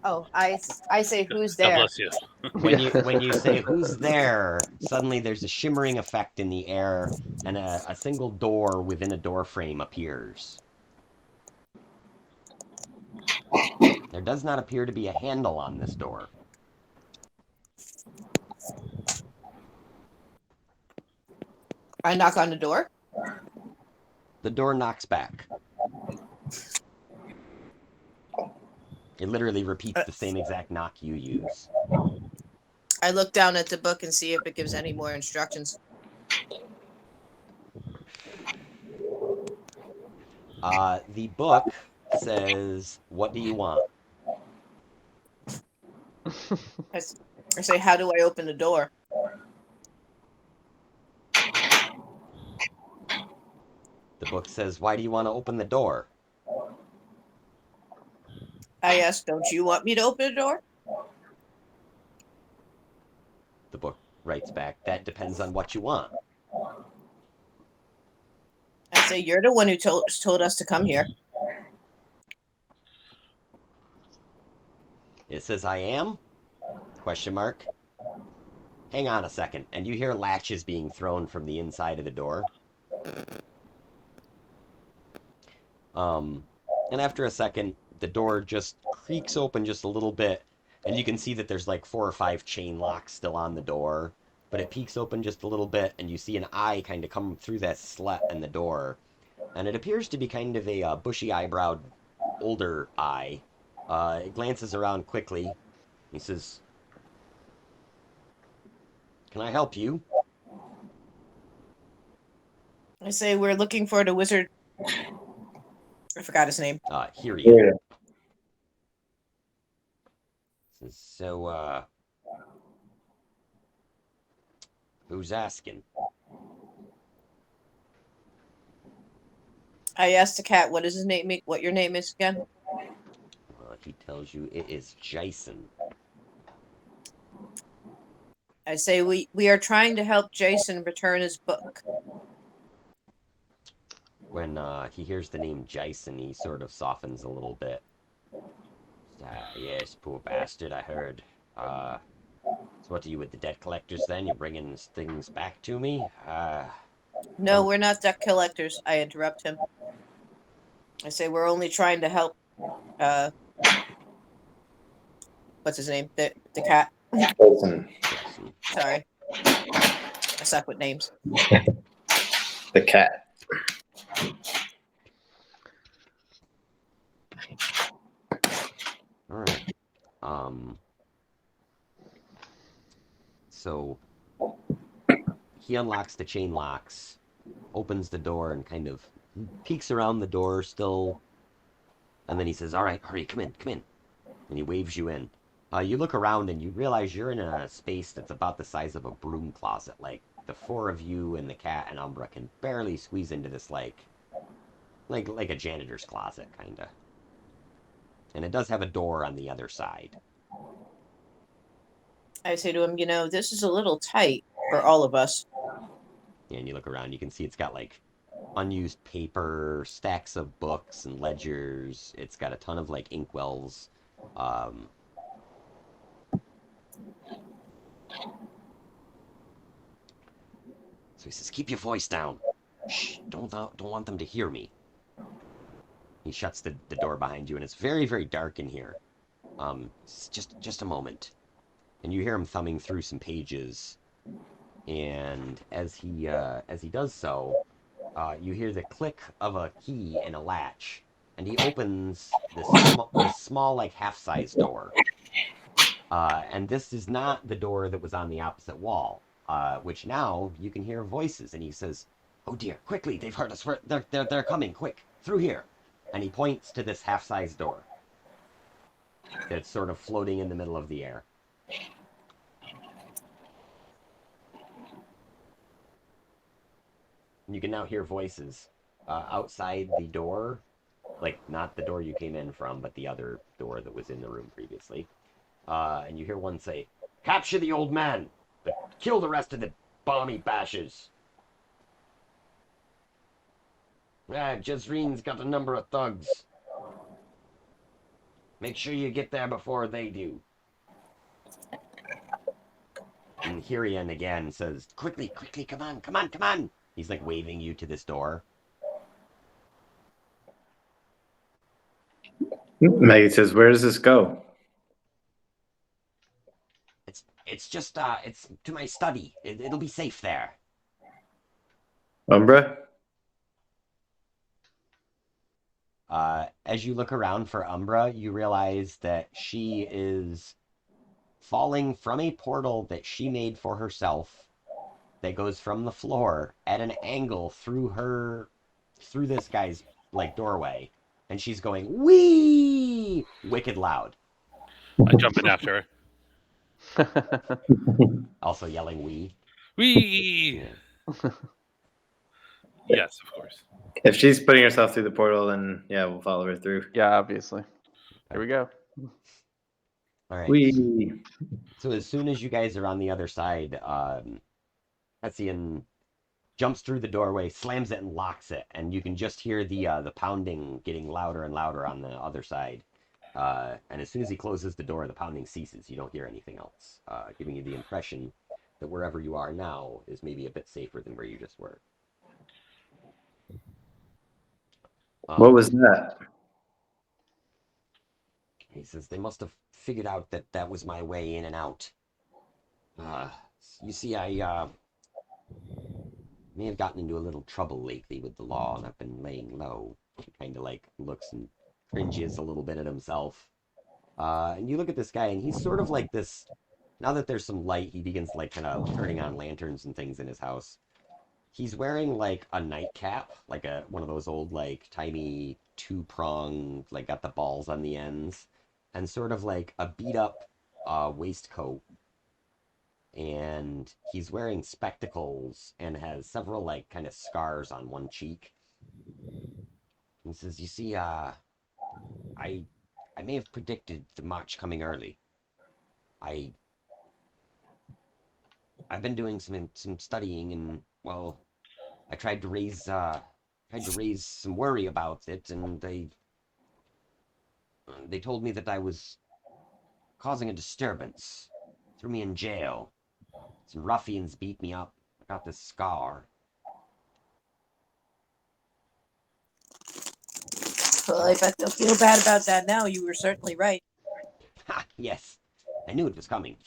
Oh, I say who's God there? bless you. When you say who's there, suddenly there's a shimmering effect in the air, and a single door within a door frame appears. There does not appear to be a handle on this door. I knock on the door. The door knocks back. It literally repeats the same exact knock you use. I look down at the book and see if it gives any more instructions. The book says, "What do you want?" I say, how do I open the door? The book says, "Why do you want to open the door?" I ask, don't you want me to open the door? The book writes back, "That depends on what you want." I say, you're the one who told us to come here. It says, "I am?" Question mark. Hang on a second, and you hear latches being thrown from the inside of the door. And after a second, the door just creaks open just a little bit, and you can see that there's like 4 or 5 chain locks still on the door, but it peeks open just a little bit, and you see an eye kind of come through that slit in the door, and it appears to be kind of a bushy eyebrowed older eye. It glances around quickly. He says, "Can I help you?" I say, we're looking for the wizard. I forgot his name. Hiri. Yeah. So, who's asking? I asked the cat, what is his name? What your name is again? He tells you it is Jason. I say, we are trying to help Jason return his book. When he hears the name Jason, he sort of softens a little bit. Yes, poor bastard, I heard. So what are you with the debt collectors then? You're bringing things back to me? No, we're not debt collectors. I interrupt him. I say, we're only trying to help, what's his name? The cat. Jason, Sorry. I suck with names. the cat. Alright. So he unlocks the chain locks, opens the door, and kind of peeks around the door still. And then he says, "All right, hurry, come in, come in." And he waves you in. You look around and you realize you're in a space that's about the size of a broom closet. Like the four of you and the cat and Umbra can barely squeeze into this like a janitor's closet, kinda. And it does have a door on the other side. I say to him, this is a little tight for all of us. And you look around, you can see it's got like unused paper, stacks of books and ledgers. It's got a ton of like inkwells. So he says, "Keep your voice down. Shh, don't want them to hear me." He shuts the door behind you, and it's very, very dark in here. Just a moment. And you hear him thumbing through some pages. And as he does so, you hear the click of a key in a latch, and he opens this small like half-size door. And this is not the door that was on the opposite wall, which now you can hear voices. And he says, "Oh dear, quickly! They've heard us. They're coming! Quick, through here!" And he points to this half-size door that's sort of floating in the middle of the air. You can now hear voices outside the door, like not the door you came in from, but the other door that was in the room previously. And you hear one say, "Capture the old man, but kill the rest of the balmy bashes." Jezreen's got a number of thugs. Make sure you get there before they do. And Hirian again says, quickly, come on. He's like waving you to this door. Maggie says, "Where does this go?" It's just it's to my study. It'll be safe there. Umbra? As you look around for Umbra, you realize that she is falling from a portal that she made for herself that goes from the floor at an angle through this guy's like doorway, and she's going wee wicked loud. I jump in after her. Also yelling wee. Wee! Yeah. Yes, of course. If she's putting herself through the portal, then yeah, we'll follow her through. Yeah, obviously. Here we go. All right. We So as soon as you guys are on the other side, Hessian jumps through the doorway, slams it, and locks it, and you can just hear the pounding getting louder and louder on the other side. And as soon as he closes the door, the pounding ceases. You don't hear anything else, giving you the impression that wherever you are now is maybe a bit safer than where you just were. What was that? He says, "They must have figured out that that was my way in and out. You see, I may have gotten into a little trouble lately with the law, and I've been laying low." He kind of like looks and cringes a little bit at himself. And you look at this guy, and he's sort of like this. Now that there's some light, he begins like kind of turning on lanterns and things in his house. He's wearing like a nightcap, like one of those old like timey two-prong, like got the balls on the ends, and sort of like a beat up waistcoat. And he's wearing spectacles and has several like kind of scars on one cheek. He says, "You see, I may have predicted the march coming early. I've been doing some studying, and well, I tried to raise some worry about it, and they told me that I was causing a disturbance, threw me in jail. Some ruffians beat me up. I got this scar." Well, I bet they'll feel bad about that now. You were certainly right. Ha! Yes, I knew it was coming.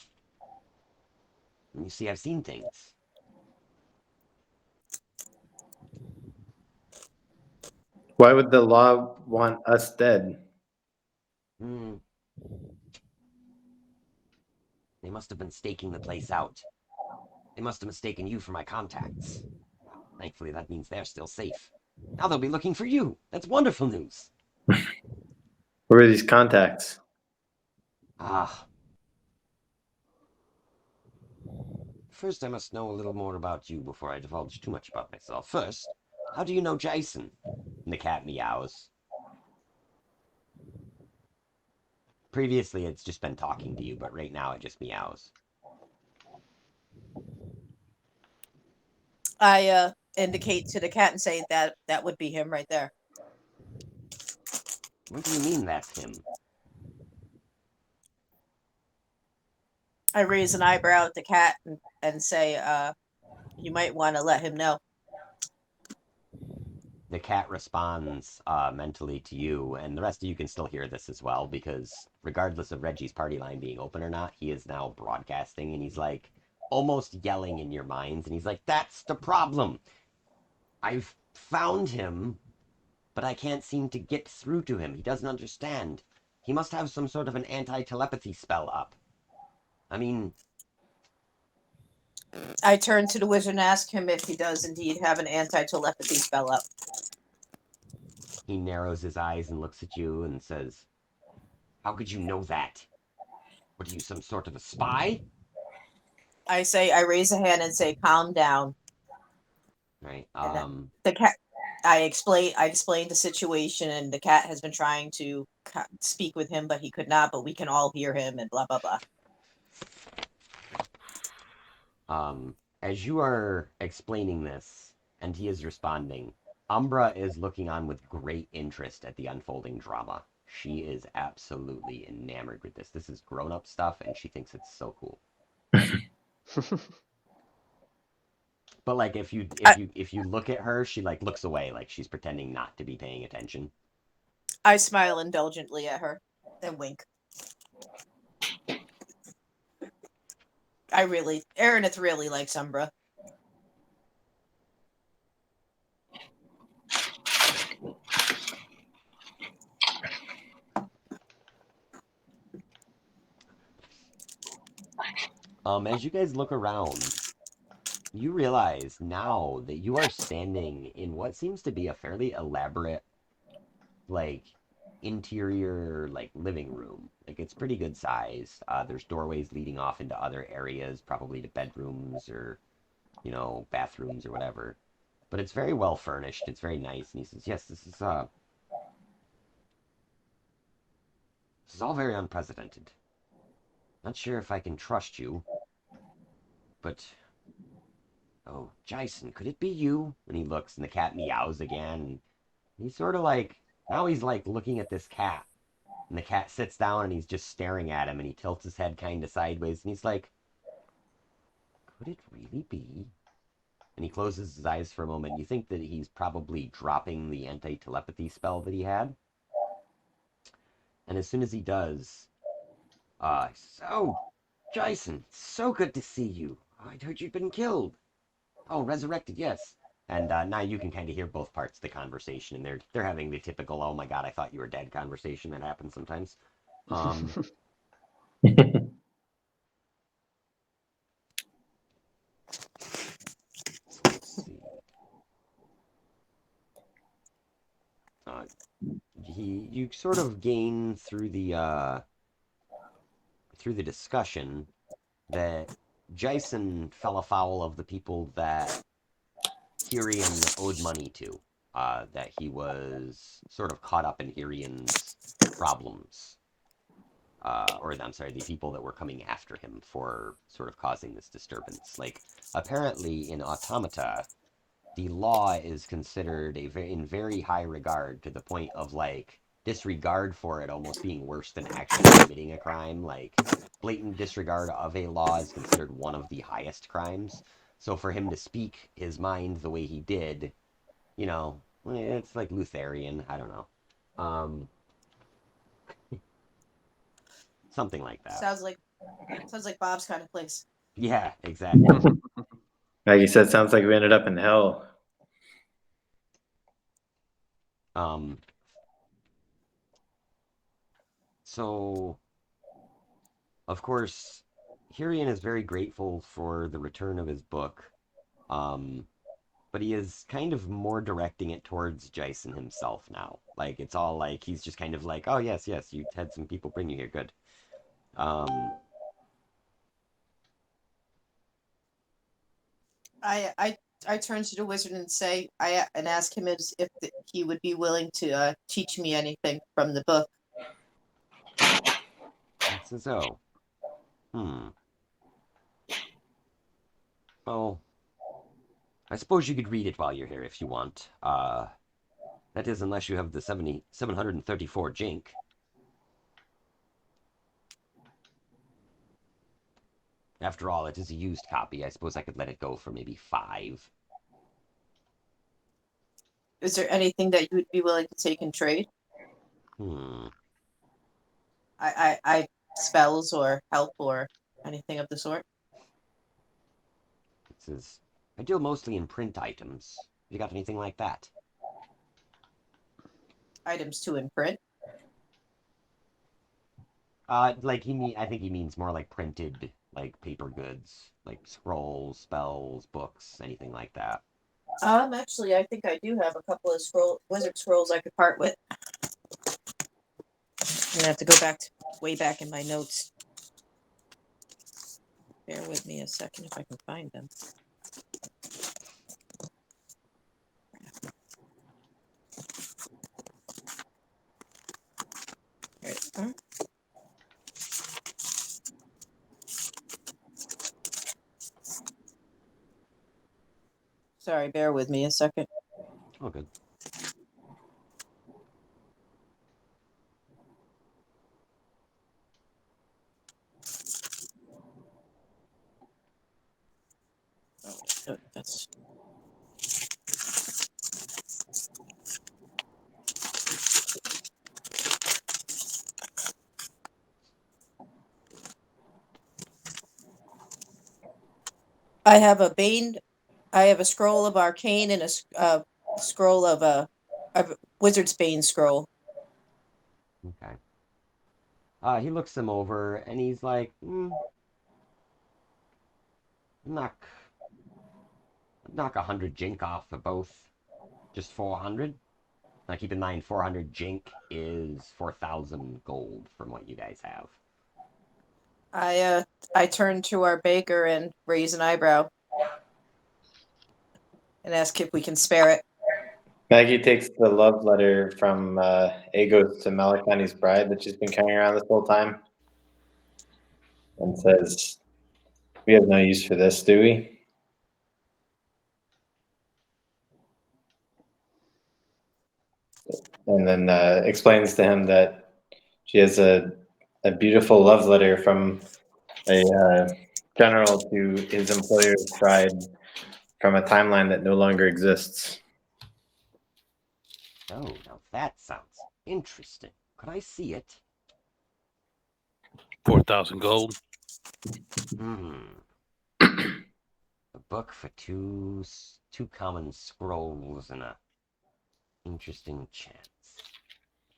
And you see, I've seen things. Why would the law want us dead? They must have been staking the place out. They must have mistaken you for my contacts. Thankfully, that means they're still safe. Now they'll be looking for you. That's wonderful news. Who are these contacts? Ah. First, I must know a little more about you before I divulge too much about myself. First, how do you know Jason? And the cat meows. Previously, it's just been talking to you, but right now it just meows. I indicate to the cat and say that would be him right there. What do you mean that's him? I raise an eyebrow at the cat and say, you might want to let him know. The cat responds mentally to you, and the rest of you can still hear this as well, because regardless of Reggie's party line being open or not, he is now broadcasting, and he's like almost yelling in your minds, and he's like, that's the problem. I've found him, but I can't seem to get through to him. He doesn't understand. He must have some sort of an anti-telepathy spell up. I mean, I turn to the wizard and ask him if he does indeed have an anti-telepathy spell up. he narrows his eyes and looks at you and says, how could you know that? What are you, some sort of a spy? I raise a hand and say, calm down. Right. The cat. I explain the situation, and the cat has been trying to speak with him, but he could not. But we can all hear him, and blah blah blah. As you are explaining this, and he is responding, Umbra is looking on with great interest at the unfolding drama. She is absolutely enamored with this. This is grown-up stuff, and she thinks it's so cool. But like, if you look at her, she like looks away, like she's pretending not to be paying attention. I smile indulgently at her and wink. Aranith really likes Umbra. As you guys look around, you realize now that you are standing in what seems to be a fairly elaborate, like, interior, like, living room. Like, it's pretty good size. There's doorways leading off into other areas, probably to bedrooms or, bathrooms or whatever. But it's very well furnished. It's very nice. And he says, yes, this is all very unprecedented. Not sure if I can trust you, but oh, Jason, could it be you? And he looks, and the cat meows again. He's sort of like, now he's like looking at this cat. And the cat sits down and he's just staring at him, and he tilts his head kind of sideways, and he's like, could it really be? And he closes his eyes for a moment. You think that he's probably dropping the anti-telepathy spell that he had. And as soon as he does, so, Jason, so good to see you. I'd heard you'd been killed. Oh, resurrected, yes. And now you can kind of hear both parts of the conversation, and they're having the typical "oh my god, I thought you were dead" conversation that happens sometimes. Let's see. You sort of gain through the discussion that Jason fell afoul of the people that Hirian owed money to. That he was sort of caught up in Hirian's problems. Or I'm sorry, the people that were coming after him for sort of causing this disturbance. Like, apparently in Automata, the law is considered in very high regard, to the point of like disregard for it almost being worse than actually committing a crime. Like, blatant disregard of a law is considered one of the highest crimes. So for him to speak his mind the way he did, it's like Lutherian. I don't know. Something like that. Sounds like Bob's kind of place. Yeah, exactly. Like you said, sounds like we ended up in hell. So, of course, Hirian is very grateful for the return of his book, but he is kind of more directing it towards Jason himself now. Like, it's all like, he's just kind of like, oh, yes, you had some people bring you here, good. I turn to the wizard and say, and ask him if he would be willing to teach me anything from the book. So, well, I suppose you could read it while you're here if you want. That is, unless you have the 734 Jink. After all, it is a used copy. I suppose I could let it go for maybe 5. Is there anything that you would be willing to take in trade? I spells or help or anything of the sort. It says, I deal mostly in print items. You got anything like that? Items to imprint. I think he means more like printed, like paper goods, like scrolls, spells, books, anything like that. Actually, I think I do have a couple of wizard scrolls I could part with. I'm gonna have to go way back in my notes. Bear with me a second if I can find them. There they are. Sorry, bear with me a second. Oh, good. Oh, that's. I have a scroll of arcane and a scroll of a wizard's bane scroll. Okay. He looks them over and he's like, knock 100 Jink off for both. Just 400. Now keep in mind, 400 Jink is 4,000 gold from what you guys have. I turn to our baker and raise an eyebrow and ask if we can spare it. Maggie takes the love letter from Agos to Malakani's bride that she's been carrying around this whole time and says, we have no use for this, do we? And then explains to him that she has a beautiful love letter from a general to his employer's bride from a timeline that no longer exists. Oh, now that sounds interesting. Could I see it? 4,000 gold. A book for two common scrolls and a interesting chance.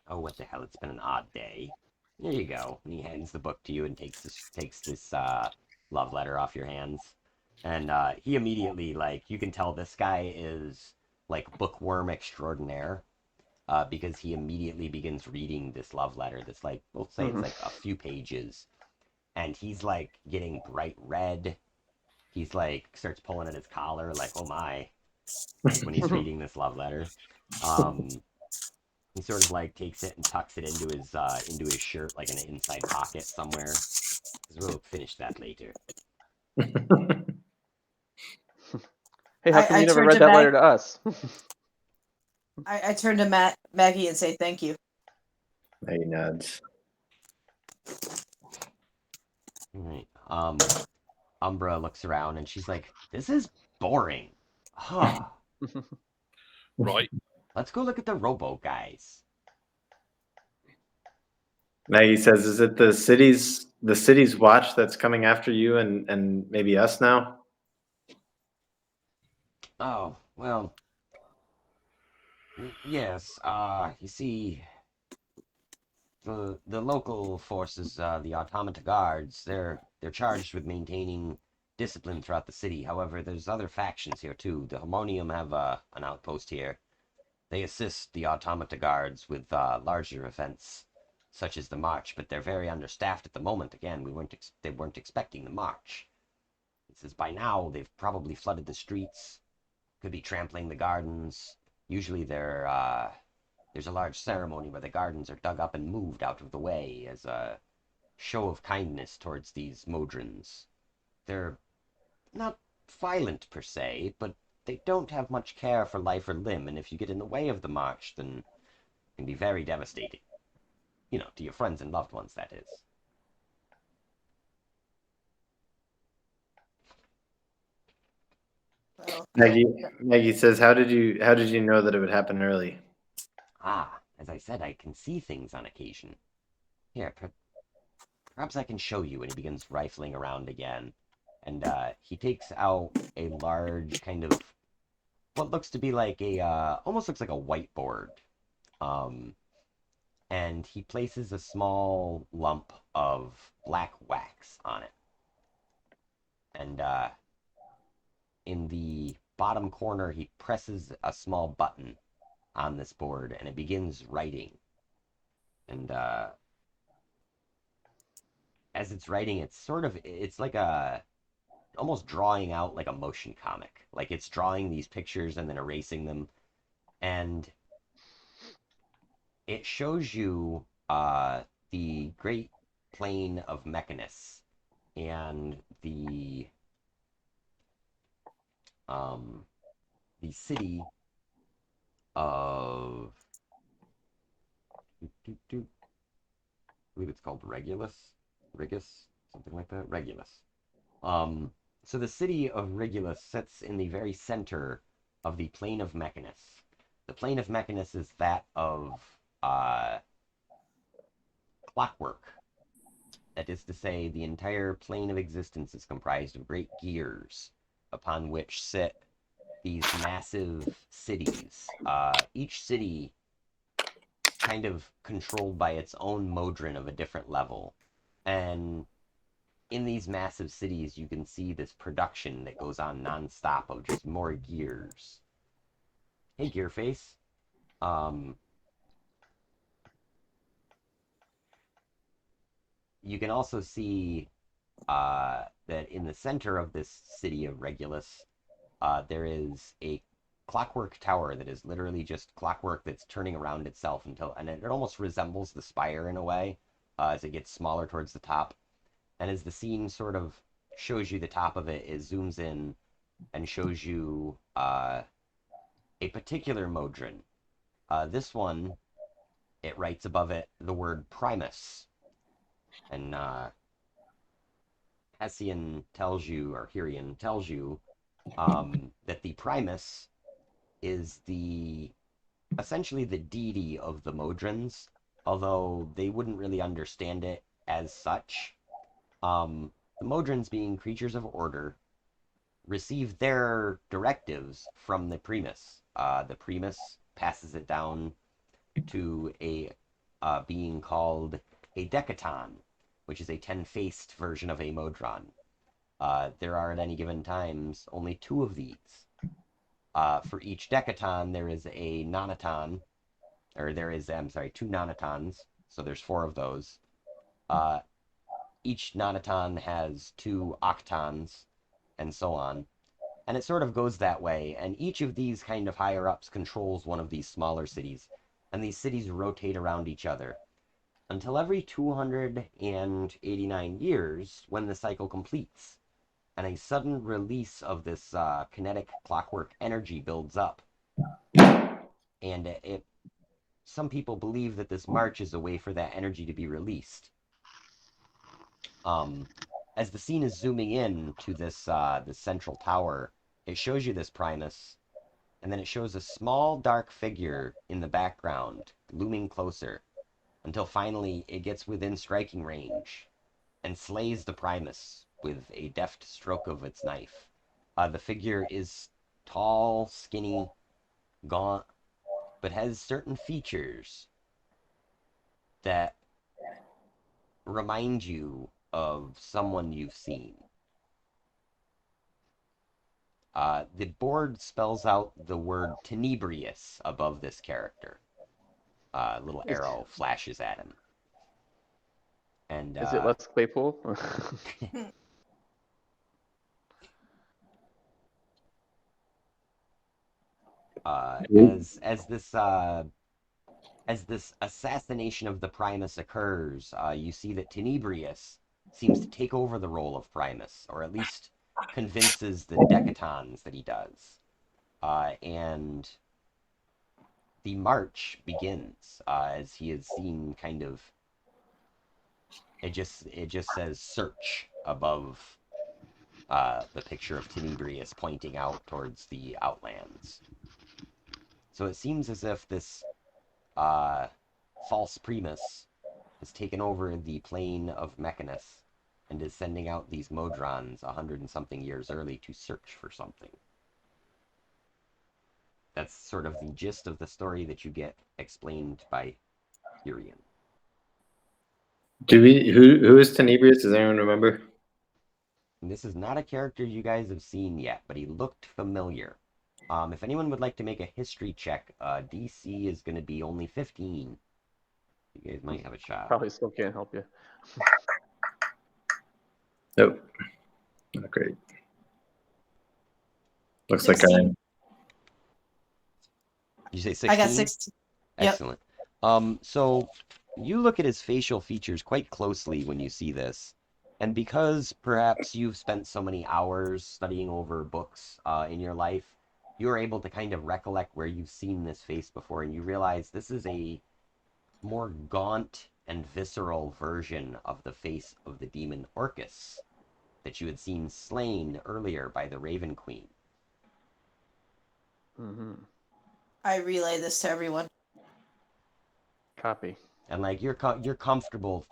Oh, what the hell? It's been an odd day. There you go. And he hands the book to you and takes this love letter off your hands. And he immediately, like, you can tell this guy is like bookworm extraordinaire. Because he immediately begins reading this love letter that's like, we'll say it's like a few pages. And he's like getting bright red. He's like, starts pulling at his collar, like, oh my, when he's reading this love letter. He sort of like takes it and tucks it into his shirt, like in an inside pocket somewhere. We'll finish that later. Hey, how come you never read that letter to us? I turn to Maggie and say thank you. Maggie nods. All right. Umbra looks around and she's like, this is boring. Huh. Right. Let's go look at the robo guys. Maggie says, is it the city's watch that's coming after you and maybe us now? Oh, well, yes. You see, the local forces, the Automata Guards, they're they're charged with maintaining discipline throughout the city. However, there's other factions here too. The Harmonium have an outpost here. They assist the Automata Guards with larger events, such as the march, but they're very understaffed at the moment. Again, they weren't expecting the march. He says by now they've probably flooded the streets, could be trampling the gardens. Usually there's a large ceremony where the gardens are dug up and moved out of the way as a show of kindness towards these modrons. They're not violent per se, but they don't have much care for life or limb, and if you get in the way of the march, then it can be very devastating. You know, to your friends and loved ones, that is. Well, Maggie says, how did you know that it would happen early? Ah, as I said, I can see things on occasion. Here, perhaps I can show you. And he begins rifling around again. And he takes out a large kind of what looks to be like almost looks like a whiteboard. And he places a small lump of black wax on it. And in the bottom corner, he presses a small button on this board, and it begins writing. And as it's writing, it's like almost drawing out like a motion comic. Like it's drawing these pictures and then erasing them. And it shows you the great plain of Mechanus and the city of I believe it's called Regus, something like that. Regulus. So the city of Regulus sits in the very center of the plane of Mechanus. The plane of Mechanus is that of clockwork. That is to say, the entire plane of existence is comprised of great gears upon which sit these massive cities. Each city kind of controlled by its own modron of a different level. And in these massive cities, you can see this production that goes on nonstop of just more gears. Hey, Gearface. You can also see that in the center of this city of Regulus, there is a clockwork tower that is literally just clockwork that's turning around itself and it almost resembles the spire in a way as it gets smaller towards the top. And as the scene sort of shows you the top of it, it zooms in and shows you a particular modron. This one, it writes above it the word Primus. And Hessian tells you, or Hirian tells you, that the Primus is essentially the deity of the modrons, although they wouldn't really understand it as such. The modrons, being creatures of order, receive their directives from the Primus. The Primus passes it down to a being called a Decaton, which is a 10-faced version of a modron. There are at any given times only 2 of these. For each Decaton, there is a nonaton, or there is, 2 nonatons, so there's 4 of those. Each nonaton has 2 octons, and so on. And it sort of goes that way, and each of these kind of higher-ups controls one of these smaller cities, and these cities rotate around each other until every 289 years, when the cycle completes, and a sudden release of this kinetic clockwork energy builds up. And some people believe that this march is a way for that energy to be released. As the scene is zooming in to this central tower, it shows you this Primus, and then it shows a small dark figure in the background, looming closer, until finally it gets within striking range and slays the Primus with a deft stroke of its knife. The figure is tall, skinny, gaunt, but has certain features that remind you of someone you've seen. The board spells out the word Tenebrious above this character. A little arrow flashes at him. And Is it less Claypool? as this assassination of the Primus occurs, you see that Tenebrious seems to take over the role of Primus, or at least convinces the Decatons that he does. And the march begins as he is seen kind of. It just says search above the picture of Tenebrious pointing out towards the Outlands. So it seems as if this false Primus has taken over the plane of Mechanus and is sending out these modrons 100 and something years early to search for something. That's sort of the gist of the story that you get explained by Tyrion. Who is Tenebrious? Does anyone remember? And this is not a character you guys have seen yet, but he looked familiar. If anyone would like to make a history check, DC is going to be only 15. You guys might have a shot. Probably still can't help you. Nope. Not great. Looks 16. like Did you say 16? I got 16. Yep. Excellent. So you look at his facial features quite closely when you see this. And because perhaps you've spent so many hours studying over books in your life, you're able to kind of recollect where you've seen this face before, and you realize this is a more gaunt and visceral version of the face of the demon Orcus that you had seen slain earlier by the Raven Queen. Mm-hmm. I relay this to everyone. Copy. And like you're comfortable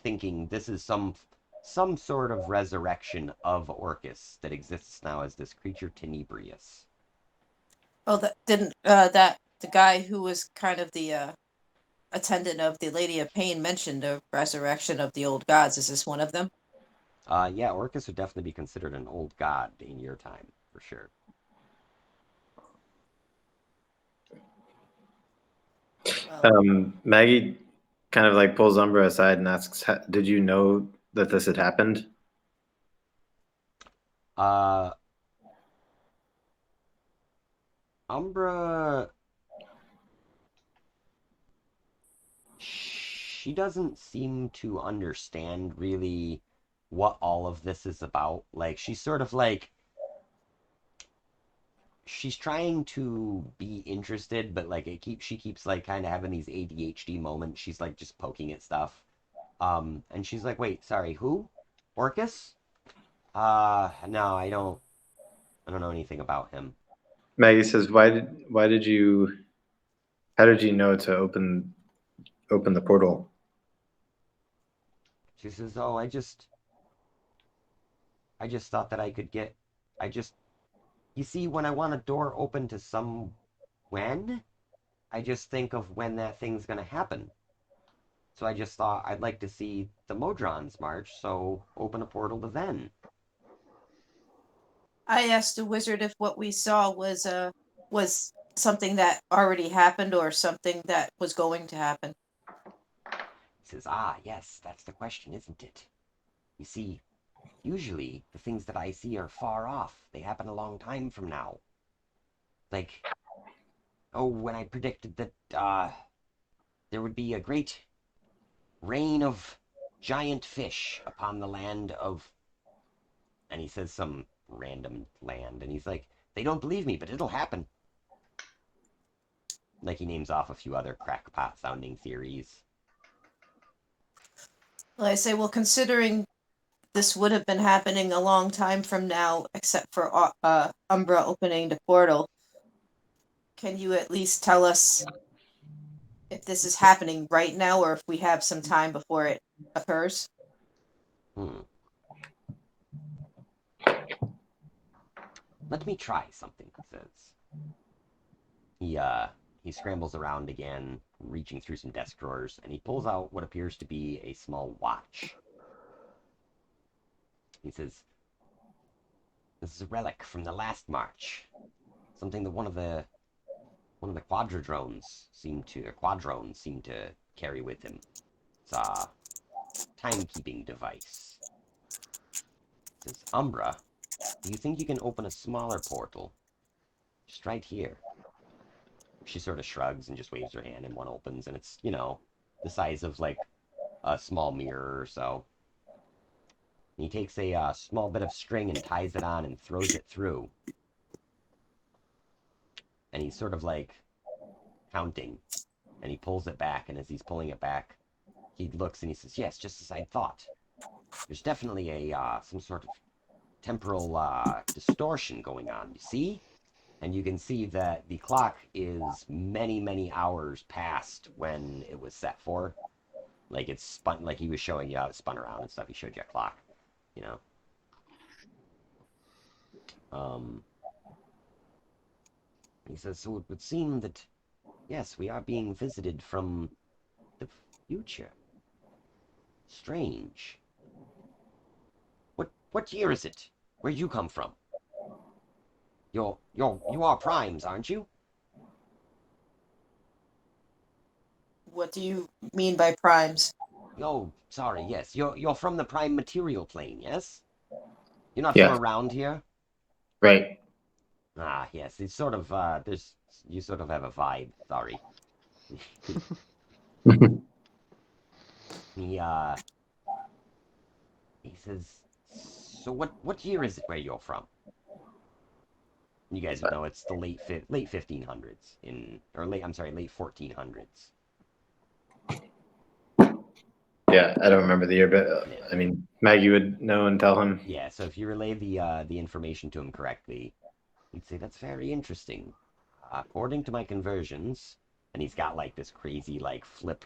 thinking this is some sort of resurrection of Orcus that exists now as this creature Tenebrious. Oh, that didn't that the guy who was kind of the attendant of the Lady of Pain mentioned a resurrection of the old gods. Is this one of them? Yeah, Orcus would definitely be considered an old god in your time, for sure. Well, Maggie kind of like pulls Umbra aside and asks, "Did you know that this had happened?" Umbra, she doesn't seem to understand really what all of this is about. Like, she's sort of like, she's trying to be interested, but like she keeps like kind of having these ADHD moments. She's like just poking at stuff. And she's like, wait, sorry, who? Orcus? No, I don't know anything about him. Maggie says, how did you know to open the portal?" She says, oh, I just thought that I could get, you see, when I want a door open to I just think of when that thing's gonna happen. So I just thought I'd like to see the Modrons march, so open a portal to then. I asked the wizard if what we saw was something that already happened or something that was going to happen. He says, yes, that's the question, isn't it? You see, usually the things that I see are far off. They happen a long time from now. Like, when I predicted that there would be a great rain of giant fish upon the land of... And he says some random land, and he's like, they don't believe me, but it'll happen. Like, he names off a few other crackpot-sounding theories. Well, I say, well, considering this would have been happening a long time from now, except for Umbra opening the portal, can you at least tell us if this is happening right now or if we have some time before it occurs? Let me try something, he says. He scrambles around again, reaching through some desk drawers, and he pulls out what appears to be a small watch. He says, "This is a relic from the last march. Something that one of the quadrones seemed to carry with him. It's a timekeeping device." He says, "Umbra, do you think you can open a smaller portal? Just right here." She sort of shrugs and just waves her hand, and one opens, and it's, the size of like a small mirror or so. And he takes a small bit of string and ties it on and throws it through. And he's sort of like counting, and he pulls it back, and as he's pulling it back, he looks and he says, "Yes, just as I thought. There's definitely some sort of temporal distortion going on, you see?" And you can see that the clock is many, many hours past when it was set for. Like, it's spun, like he was showing you how it spun around and stuff. He showed you a clock, you know. He says, "So it would seem that, yes, we are being visited from the future. Strange. What year is it? Where'd you come from? You are primes, aren't you?" What do you mean by primes? Oh, sorry, yes. You're from the prime material plane, yes? You're not Yeah. from around here? Right. Ah, yes. It's sort of you sort of have a vibe, sorry. He he says, "So what year is it where you're from?" You guys would know it's the late 1500s late 1400s. Yeah, I don't remember the year, but Yeah. I mean, Maggie would know and tell him. Yeah, so if you relay the information to him correctly, he'd say, "That's very interesting. According to my conversions," and he's got like this crazy like flip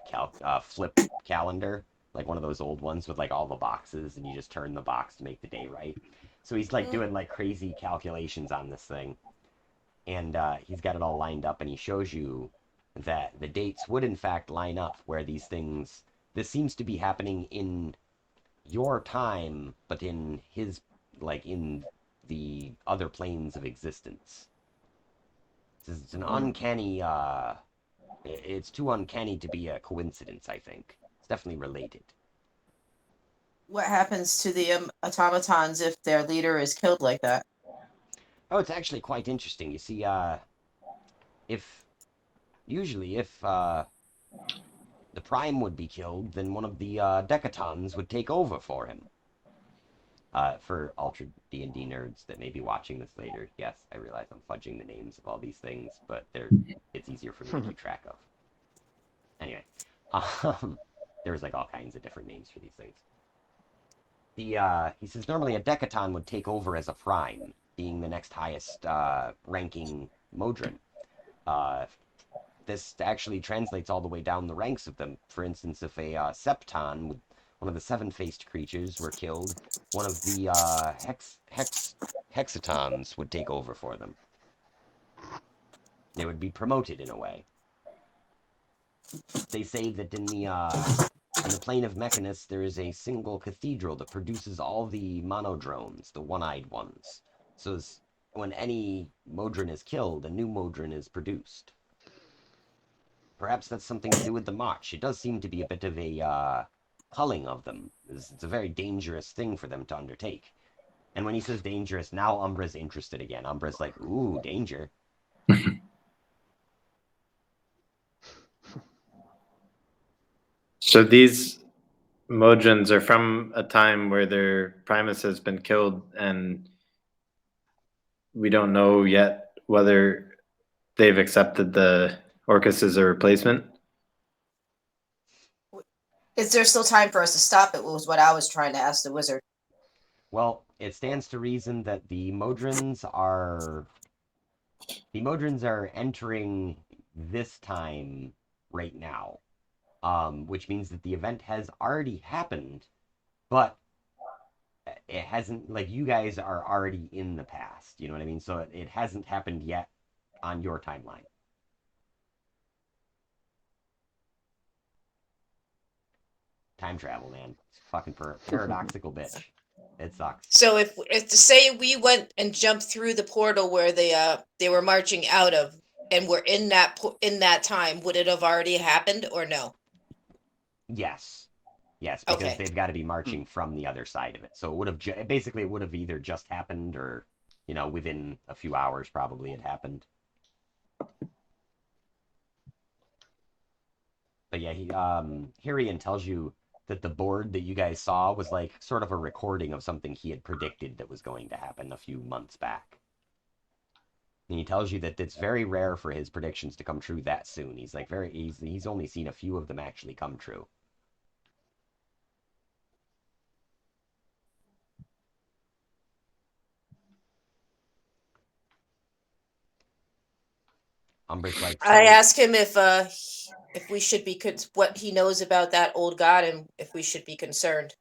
calendar, like one of those old ones with like all the boxes, and you just turn the box to make the day right. So he's like doing like crazy calculations on this thing, and he's got it all lined up, and he shows you that the dates would in fact line up where this seems to be happening in your time, but in his, like, in the other planes of existence. It's an uncanny, it's too uncanny to be a coincidence, I think. It's definitely related. What happens to the automatons if their leader is killed like that? Oh, it's actually quite interesting. You see, if the Prime would be killed, then one of the Decatons would take over for him. For Ultra D&D nerds that may be watching this later, yes, I realize I'm fudging the names of all these things, but it's easier for me to keep track of. Anyway, there was like all kinds of different names for these things. He says normally a Decaton would take over as a Prime, being the next highest ranking modron. This actually translates all the way down the ranks of them. For instance, if a Septon, with one of the seven-faced creatures, were killed, one of the Hexatons would take over for them. They would be promoted in a way. They say that in the plane of Mechanus, there is a single cathedral that produces all the monodrones, the one-eyed ones. So when any modron is killed, a new modron is produced. Perhaps that's something to do with the march. It does seem to be a bit of a culling of them. It's a very dangerous thing for them to undertake. And when he says dangerous, now Umbra's interested again. Umbra's like, "Ooh, danger." So these Modrons are from a time where their Primus has been killed, and we don't know yet whether they've accepted the Orcus as a replacement. Is there still time for us to stop it? Was what I was trying to ask the wizard. Well, it stands to reason that the Modrons are entering this time right now, which means that the event has already happened, but it hasn't, like, you guys are already in the past, you know what I mean? So it hasn't happened yet on your timeline. Time travel, man. It's fucking paradoxical bitch. It sucks. So if to say we went and jumped through the portal where they were marching out of, and we're in that time, would it have already happened or no? Yes. Yes, because Okay. they've got to be marching from the other side of it. So it would have basically it would have either just happened or, within a few hours probably it happened. But yeah, Hirian tells you that the board that you guys saw was like sort of a recording of something he had predicted that was going to happen a few months back. And he tells you that it's very rare for his predictions to come true that soon. He's like he's only seen a few of them actually come true. Umbra's like, I so asked him if we should be what he knows about that old god, and if we should be concerned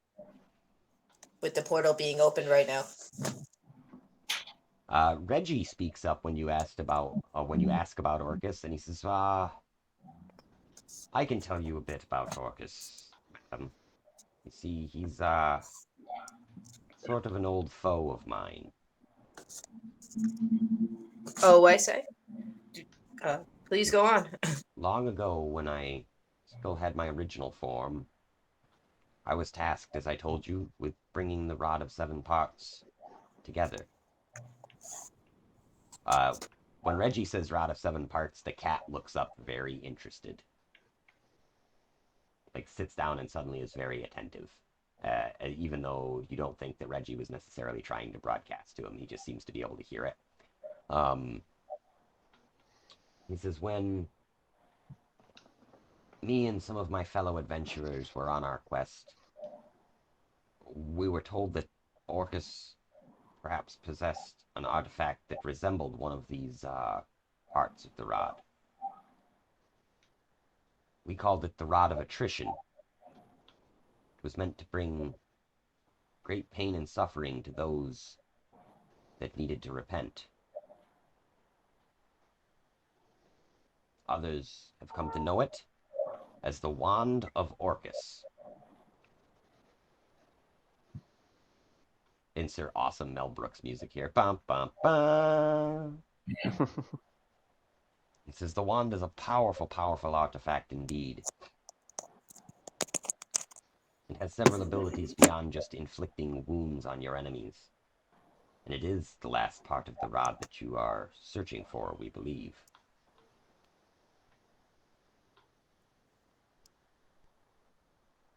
with the portal being open right now. Reggie speaks up when you ask about Orcus, and he says, I can tell you a bit about Orcus. You see, he's sort of an old foe of mine. Oh, I say. Please go on. Long ago, when I still had my original form, I was tasked, as I told you, with bringing the Rod of 7 parts together. When Reggie says Rod of 7 parts, the cat looks up very interested. Like, sits down and suddenly is very attentive. Even though you don't think that Reggie was necessarily trying to broadcast to him, he just seems to be able to hear it. He says, when me and some of my fellow adventurers were on our quest, we were told that Orcus perhaps possessed an artifact that resembled one of these parts of the rod. We called it the Rod of Attrition. It was meant to bring great pain and suffering to those that needed to repent. Others have come to know it as the Wand of Orcus. Insert awesome Mel Brooks music here. Bum, bum, bum. It says the wand is a powerful, powerful artifact indeed. It has several abilities beyond just inflicting wounds on your enemies. And it is the last part of the rod that you are searching for, we believe.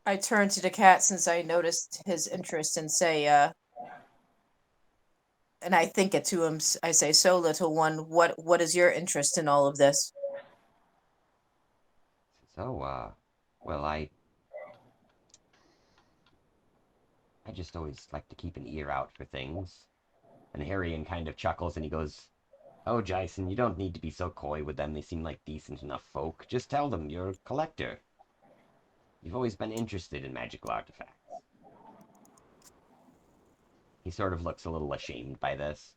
I turn to the cat since I noticed his interest and say, and I think it to him. I say, "So, little one, what is your interest in all of this?" So, well, I just always like to keep an ear out for things. And Harrian kind of chuckles and he goes, "Oh, Jason, you don't need to be so coy with them. They seem like decent enough folk. Just tell them you're a collector. You've always been interested in magical artifacts." He sort of looks a little ashamed by this.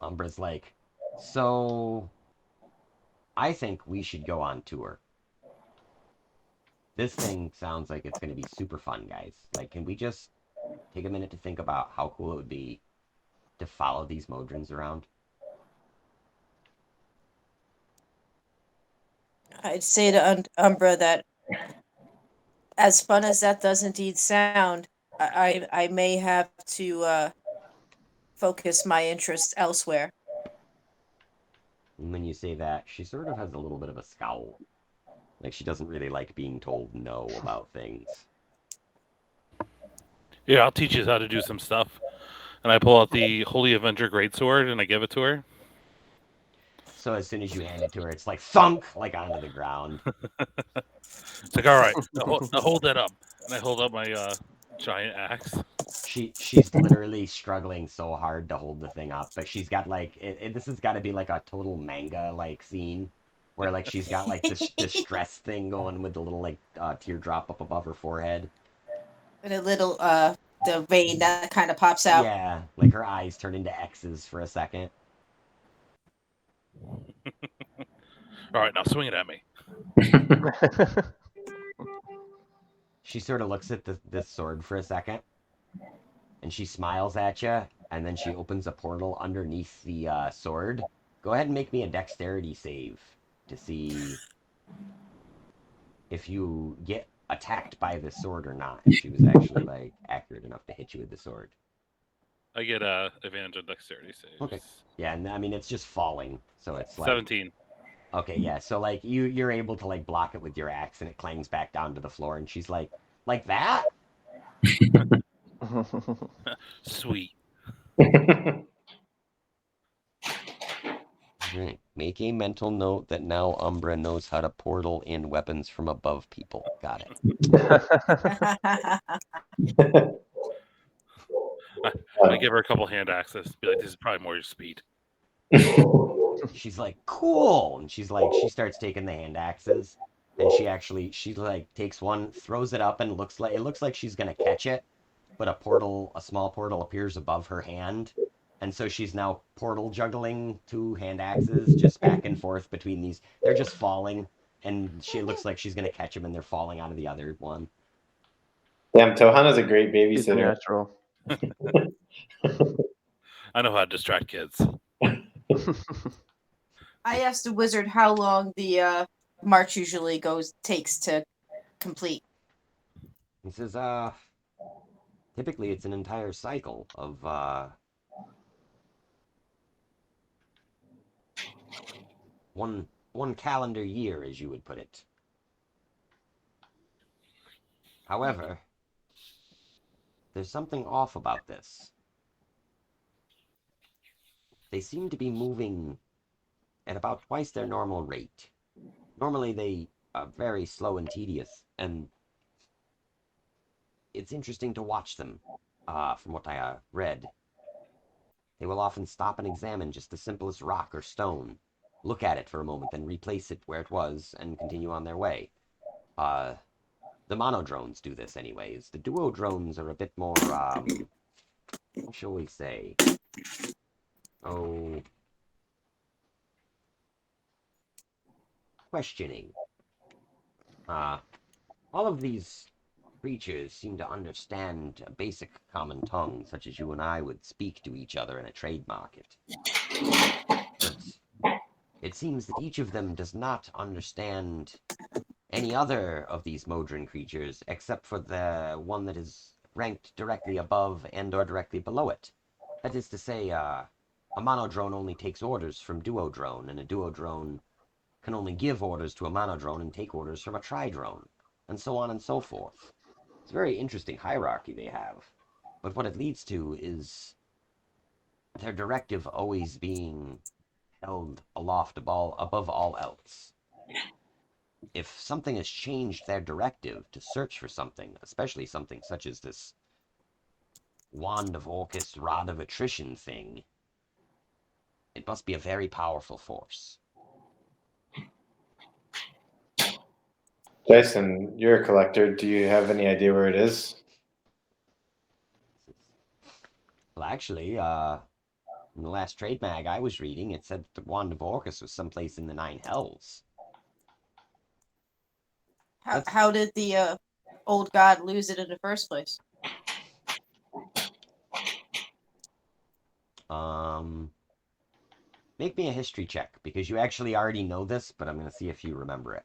Umbra's like, "So, I think we should go on tour. This thing sounds like it's going to be super fun, guys. Like, can we just take a minute to think about how cool it would be to follow these modrons around?" I'd say to Umbra that, as fun as that does indeed sound, I may have to focus my interest elsewhere. And when you say that, she sort of has a little bit of a scowl. Like, she doesn't really like being told no about things. Yeah, I'll teach you how to do some stuff. And I pull out the Holy Avenger Greatsword and I give it to her. So as soon as you hand it to her, it's like thunk, like onto the ground. It's like, all right, now hold that up. And I hold up my giant axe. She's literally struggling so hard to hold the thing up, but she's got like this has got to be like a total manga like scene where like she's got like this distress thing going with the little like teardrop up above her forehead. And a little the vein that kind of pops out. Yeah, like her eyes turn into X's for a second. All right, now swing it at me. She sort of looks at this sword for a second, and she smiles at you, and then she opens a portal underneath the sword. Go ahead and make me a dexterity save to see if you get attacked by the sword or not. If she was actually like accurate enough to hit you with the sword. I get advantage on dexterity saves. Okay. Yeah, and I mean it's just falling, so it's like 17. Okay, yeah. So like you're able to like block it with your axe, and it clangs back down to the floor, and she's like that? Sweet. Right. Make a mental note that now Umbra knows how to portal in weapons from above people. Got it. I give her a couple hand axes. Be like, this is probably more your speed. She's like, cool, and she's like, she starts taking the hand axes, and she like takes one, throws it up, and it looks like she's gonna catch it, but a small portal appears above her hand, and so she's now portal juggling two hand axes just back and forth between these. They're just falling, and she looks like she's gonna catch them, and they're falling out of the other one. Damn, Tohana's a great He's babysitter. natural. I know how to distract kids. I asked the wizard how long the march usually takes to complete. He says, typically it's an entire cycle of one calendar year, as you would put it. However, there's something off about this. They seem to be moving at about twice their normal rate. Normally they are very slow and tedious, and it's interesting to watch them, from what I read. They will often stop and examine just the simplest rock or stone, look at it for a moment, then replace it where it was, and continue on their way. The monodrones do this anyways. The duodrones are a bit more, what shall we say? Oh, questioning. All of these creatures seem to understand a basic common tongue, such as you and I would speak to each other in a trade market. But it seems that each of them does not understand any other of these modron creatures except for the one that is ranked directly above and or directly below it. That is to say, a monodrone only takes orders from duodrone, and a duodrone can only give orders to a monodrone and take orders from a tridrone, and so on and so forth. It's a very interesting hierarchy they have. But what it leads to is their directive always being held aloft above all else. If something has changed their directive to search for something, especially something such as this Wand of Orcus, Rod of Attrition thing, it must be a very powerful force. Jason, you're a collector. Do you have any idea where it is? Well, actually, in the last trade mag I was reading, it said that the Wand of Orcus was someplace in the Nine Hells. How did the old god lose it in the first place? Make me a history check, because you actually already know this, but I'm going to see if you remember it.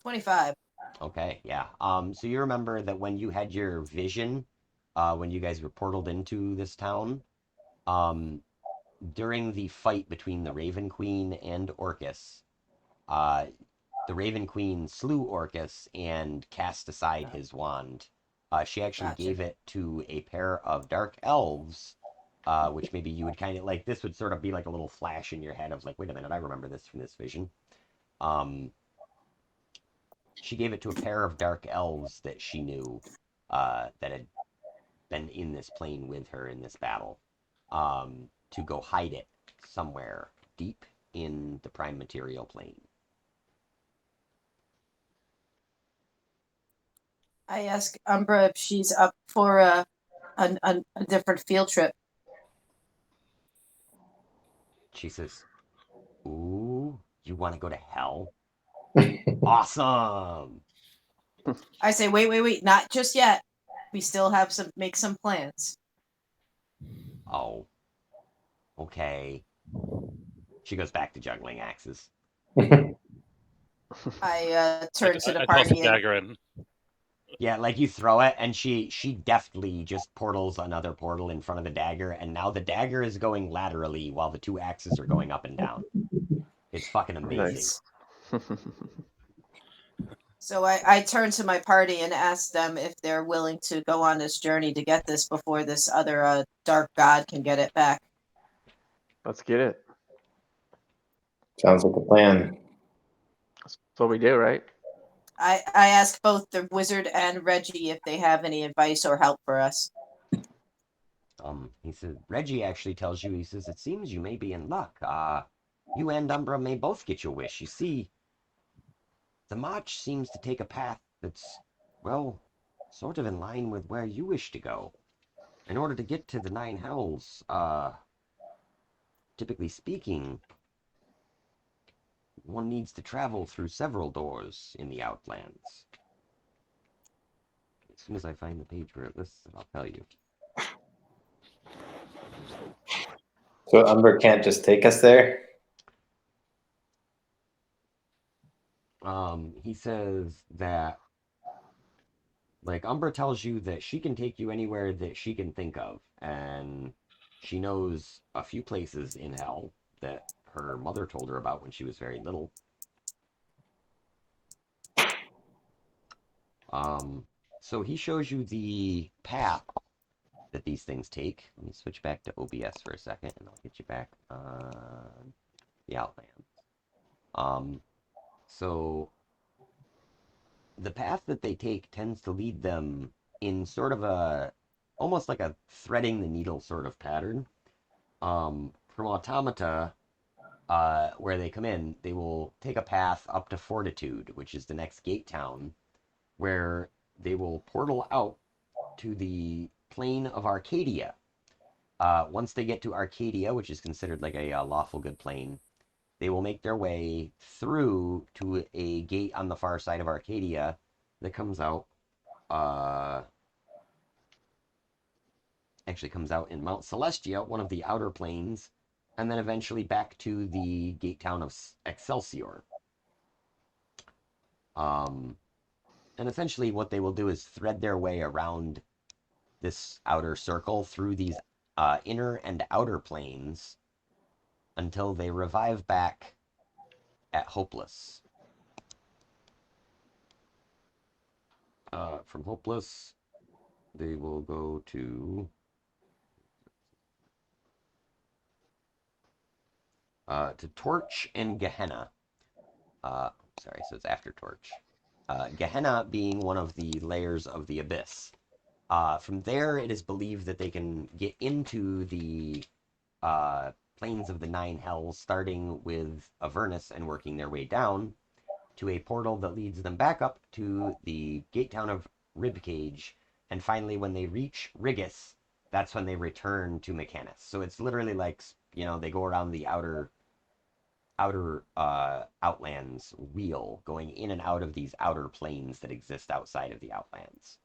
25. Okay, yeah. So you remember that when you had your vision, when you guys were portaled into this town, during the fight between the Raven Queen and Orcus, the Raven Queen slew Orcus and cast aside his wand. She actually Gotcha. gave it to a pair of dark elves, which maybe you would kind of like. This would sort of be like a little flash in your head of like, wait a minute, I remember this from this vision. She gave it to a pair of dark elves that she knew, that had been in this plane with her in this battle, to go hide it somewhere deep in the prime material plane. I ask Umbra if she's up for a different field trip. She says, "Ooh, you want to go to hell? Awesome!" I say, wait, not just yet. We still have make some plans. Oh, okay. She goes back to juggling axes. I turn to the I toss a party and dagger in. Yeah, like you throw it, and she deftly just portals another portal in front of the dagger, and now the dagger is going laterally while the two axes are going up and down. It's fucking amazing. Nice. so I turn to my party and ask them if they're willing to go on this journey to get this before this other dark god can get it back. Let's get it. Sounds like a plan. That's what we do, right? I ask both the wizard and Reggie if they have any advice or help for us. He says, Reggie actually tells you, he says, it seems you may be in luck. You and Umbra may both get your wish. You see, the march seems to take a path that's, well, sort of in line with where you wish to go. In order to get to the Nine Hells, typically speaking, one needs to travel through several doors in the Outlands. As soon as I find the page where it lists it, I'll tell you. So Umbra can't just take us there? He says that, like, Umbra tells you that she can take you anywhere that she can think of, and she knows a few places in hell that her mother told her about when she was very little. So he shows you the path that these things take. Let me switch back to OBS for a second, and I'll get you back on the Outlands. So the path that they take tends to lead them in sort of almost like a threading the needle sort of pattern. From Automata, where they come in, they will take a path up to Fortitude, which is the next gate town, where they will portal out to the plane of Arcadia. Once they get to Arcadia, which is considered like a lawful good plane, they will make their way through to a gate on the far side of Arcadia that comes out, actually comes out in Mount Celestia, one of the outer planes, and then eventually back to the gate town of Excelsior. And essentially what they will do is thread their way around this outer circle through these inner and outer planes until they revive back at Hopeless. From Hopeless, they will go to Torch and Gehenna. Sorry, so it's after Torch. Gehenna being one of the layers of the Abyss. From there, it is believed that they can get into the planes of the Nine Hells, starting with Avernus and working their way down to a portal that leads them back up to the gate town of Ribcage, and finally, when they reach Rigus, that's when they return to Mechanus. So it's literally like, they go around the outer Outlands wheel, going in and out of these outer planes that exist outside of the Outlands.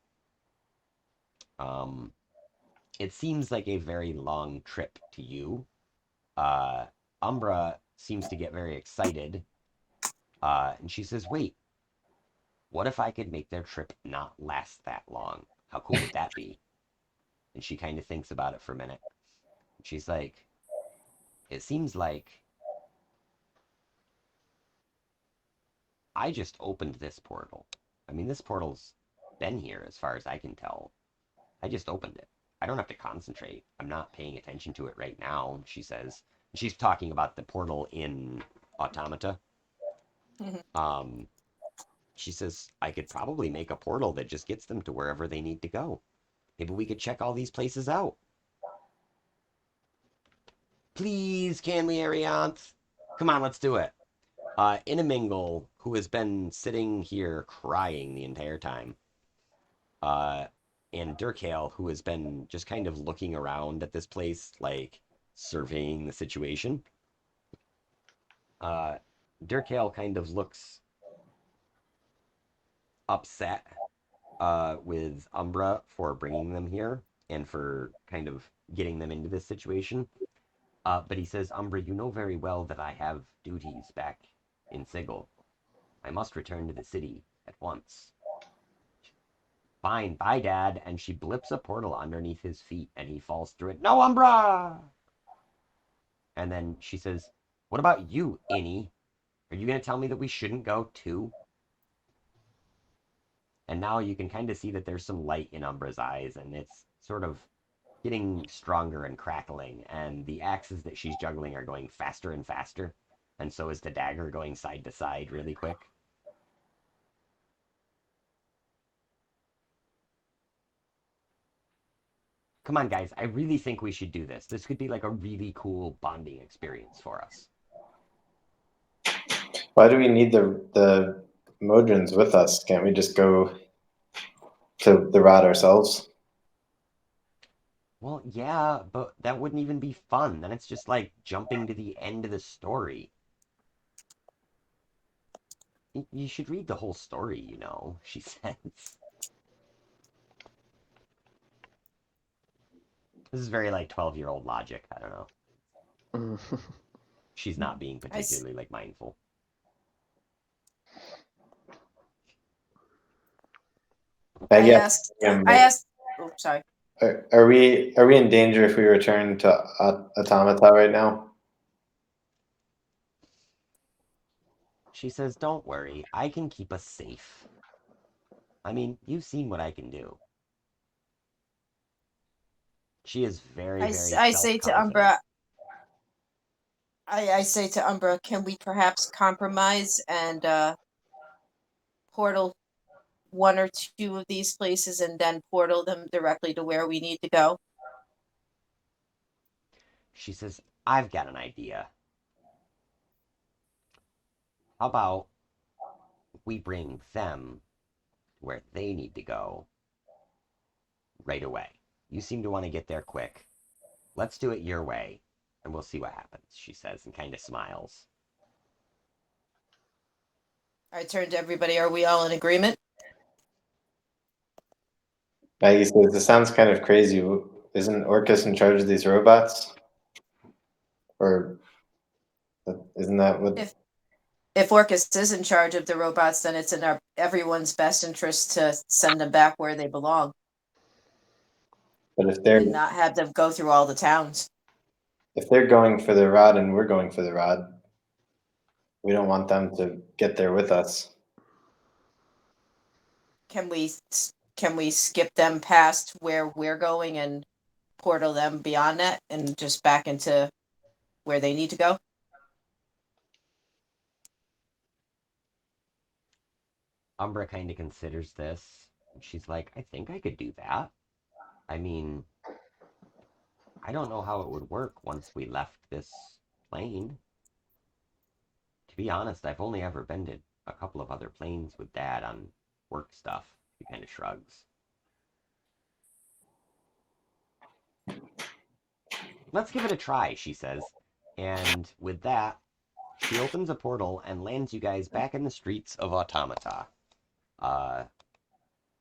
It seems like a very long trip to you. Umbra seems to get very excited, and she says, wait, what if I could make their trip not last that long? How cool would that be? And she kind of thinks about it for a minute. She's like, it seems like I just opened this portal. I mean, this portal's been here as far as I can tell. I just opened it. I don't have to concentrate. I'm not paying attention to it right now, she says. She's talking about the portal in Automata. She says, I could probably make a portal that just gets them to wherever they need to go. Maybe we could check all these places out. Please, can we, Arianth? Come on, let's do it. Inamingle, who has been sitting here crying the entire time, And Durkale, who has been just kind of looking around at this place, like surveying the situation. Durkale kind of looks upset with Umbra for bringing them here and for kind of getting them into this situation. But he says, Umbra, you know very well that I have duties back in Sigil. I must return to the city at once. Fine, bye, Dad. And she blips a portal underneath his feet and he falls through it. No, Umbra! And then she says, what about you, Innie? Are you going to tell me that we shouldn't go too? And now you can kind of see that there's some light in Umbra's eyes, and it's sort of getting stronger and crackling, and the axes that she's juggling are going faster and faster, and so is the dagger going side to side really quick. Come on, guys, I really think we should do this. This could be like a really cool bonding experience for us. Why do we need the modrons with us? Can't we just go to the rod ourselves? Well, yeah, but that wouldn't even be fun. Then it's just like jumping to the end of the story. You should read the whole story, you know, she says. This is very like 12-year-old logic. I don't know. She's not being particularly like mindful. I asked. Oh, sorry. Are we in danger if we return to Automata right now? She says, don't worry, I can keep us safe. I mean, you've seen what I can do. She is very, very I say to Umbra, self-confident. I say to Umbra, can we perhaps compromise and portal one or two of these places and then portal them directly to where we need to go? She says, I've got an idea. How about we bring them where they need to go right away? You seem to want to get there quick. Let's do it your way, and we'll see what happens, she says, and kind of smiles. I turn to everybody. Are we all in agreement? Maggie says, this sounds kind of crazy. Isn't Orcus in charge of these robots? Or isn't that what... If Orcus is in charge of the robots, then it's in everyone's best interest to send them back where they belong. But if they're... And not have them go through all the towns. If they're going for the rod and we're going for the rod, we don't want them to get there with us. Can we skip them past where we're going and portal them beyond that and just back into where they need to go? Umbra kind of considers this. She's like, I think I could do that. I mean, I don't know how it would work once we left this plane. To be honest, I've only ever been to a couple of other planes with Dad on work stuff. He kind of shrugs. Let's give it a try, she says. And with that, she opens a portal and lands you guys back in the streets of Automata.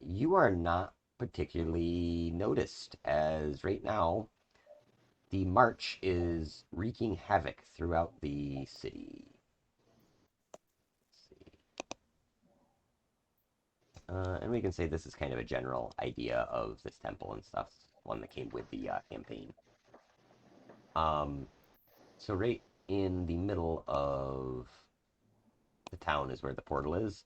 You are not particularly noticed, as right now the march is wreaking havoc throughout the city. Let's see. And we can say this is kind of a general idea of this temple and stuff, one that came with the campaign. So right in the middle of the town is where the portal is.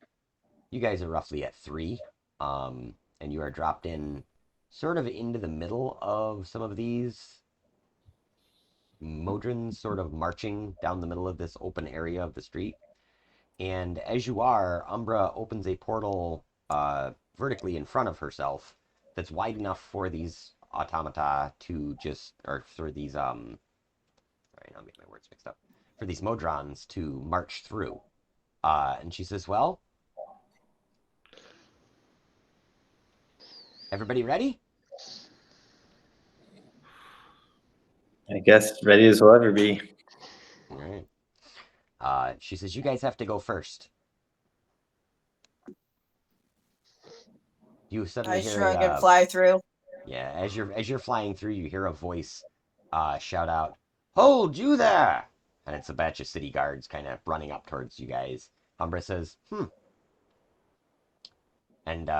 You guys are roughly at 3, and you are dropped in sort of into the middle of some of these modrons sort of marching down the middle of this open area of the street. And as you are, Umbra opens a portal vertically in front of herself that's wide enough for these automata to just, or for these, sorry, I'll get my words mixed up, for these modrons to march through. And she says, well, Everybody ready? I guess ready as we'll ever be. All right. She says, you guys have to go first. You suddenly I hear shrug and fly through. yeah, as you're flying through, you hear a voice shout out, "Hold you there!" And it's a batch of city guards kind of running up towards you guys. Umbra says, And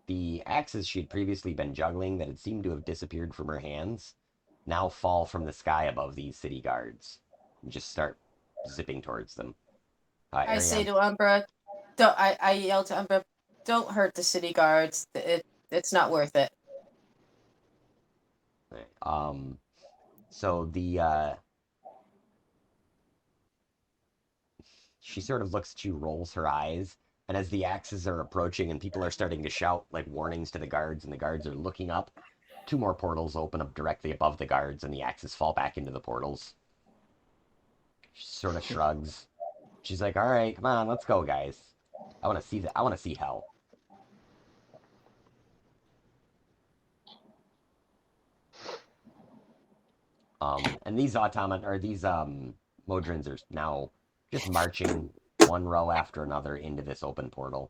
the axes she'd previously been juggling that had seemed to have disappeared from her hands now fall from the sky above these city guards and just start zipping towards them. I say Ariane. to Umbra, I yell to Umbra, don't hurt the city guards. It's not worth it. So she sort of looks at you, rolls her eyes, and as the axes are approaching and people are starting to shout like warnings to the guards, and the guards are looking up, two more portals open up directly above the guards, and the axes fall back into the portals. She sort of shrugs. She's like, "All right, come on, let's go, guys. I want to see that. I want to see hell." And these modrons are now just marching one row after another into this open portal.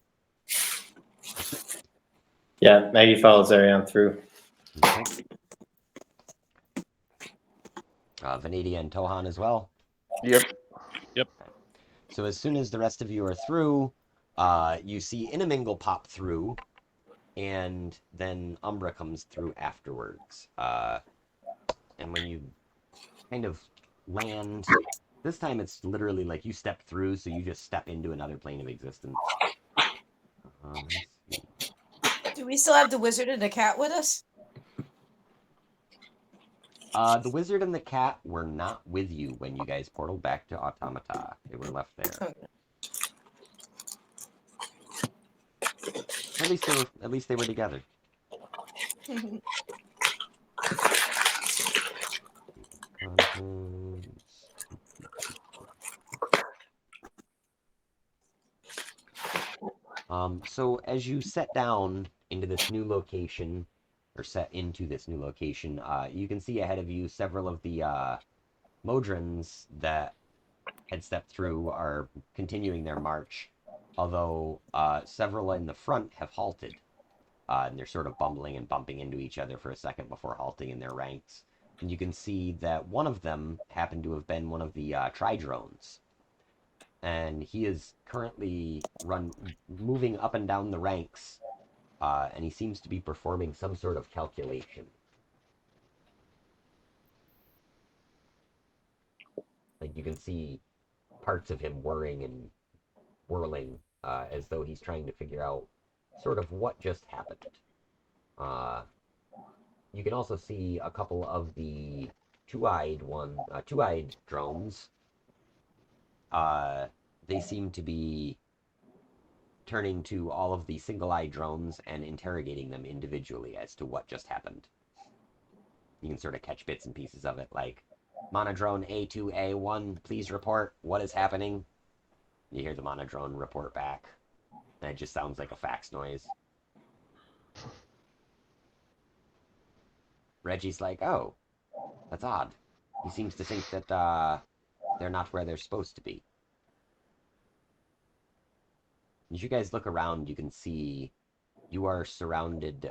Yeah, Maggie follows Ariane through. Okay. Vanidia and Tohan as well. Yep. So as soon as the rest of you are through, you see Inamingle pop through, and then Umbra comes through afterwards. And when you kind of land, this time it's literally like you step through, so you just step into another plane of existence. Do we still have the wizard and the cat with us? The wizard and the cat were not with you when you guys portaled back to Automata. They were left there. Okay. At least they were together. So as you set down into this new location, or set into this new location, you can see ahead of you several of the modrons that had stepped through are continuing their march, although several in the front have halted. And they're sort of bumbling and bumping into each other for a second before halting in their ranks. And you can see that one of them happened to have been one of the Tridrones. And he is currently moving up and down the ranks, and he seems to be performing some sort of calculation. Like you can see parts of him whirring and whirling, as though he's trying to figure out sort of what just happened. You can also see a couple of the two-eyed drones. They seem to be turning to all of the single-eyed drones and interrogating them individually as to what just happened. You can sort of catch bits and pieces of it, like, Monodrone A2, A1, please report what is happening. You hear the Monodrone report back, and it just sounds like a fax noise. Reggie's like, "Oh, that's odd. He seems to think that they're not where they're supposed to be." As you guys look around, you can see you are surrounded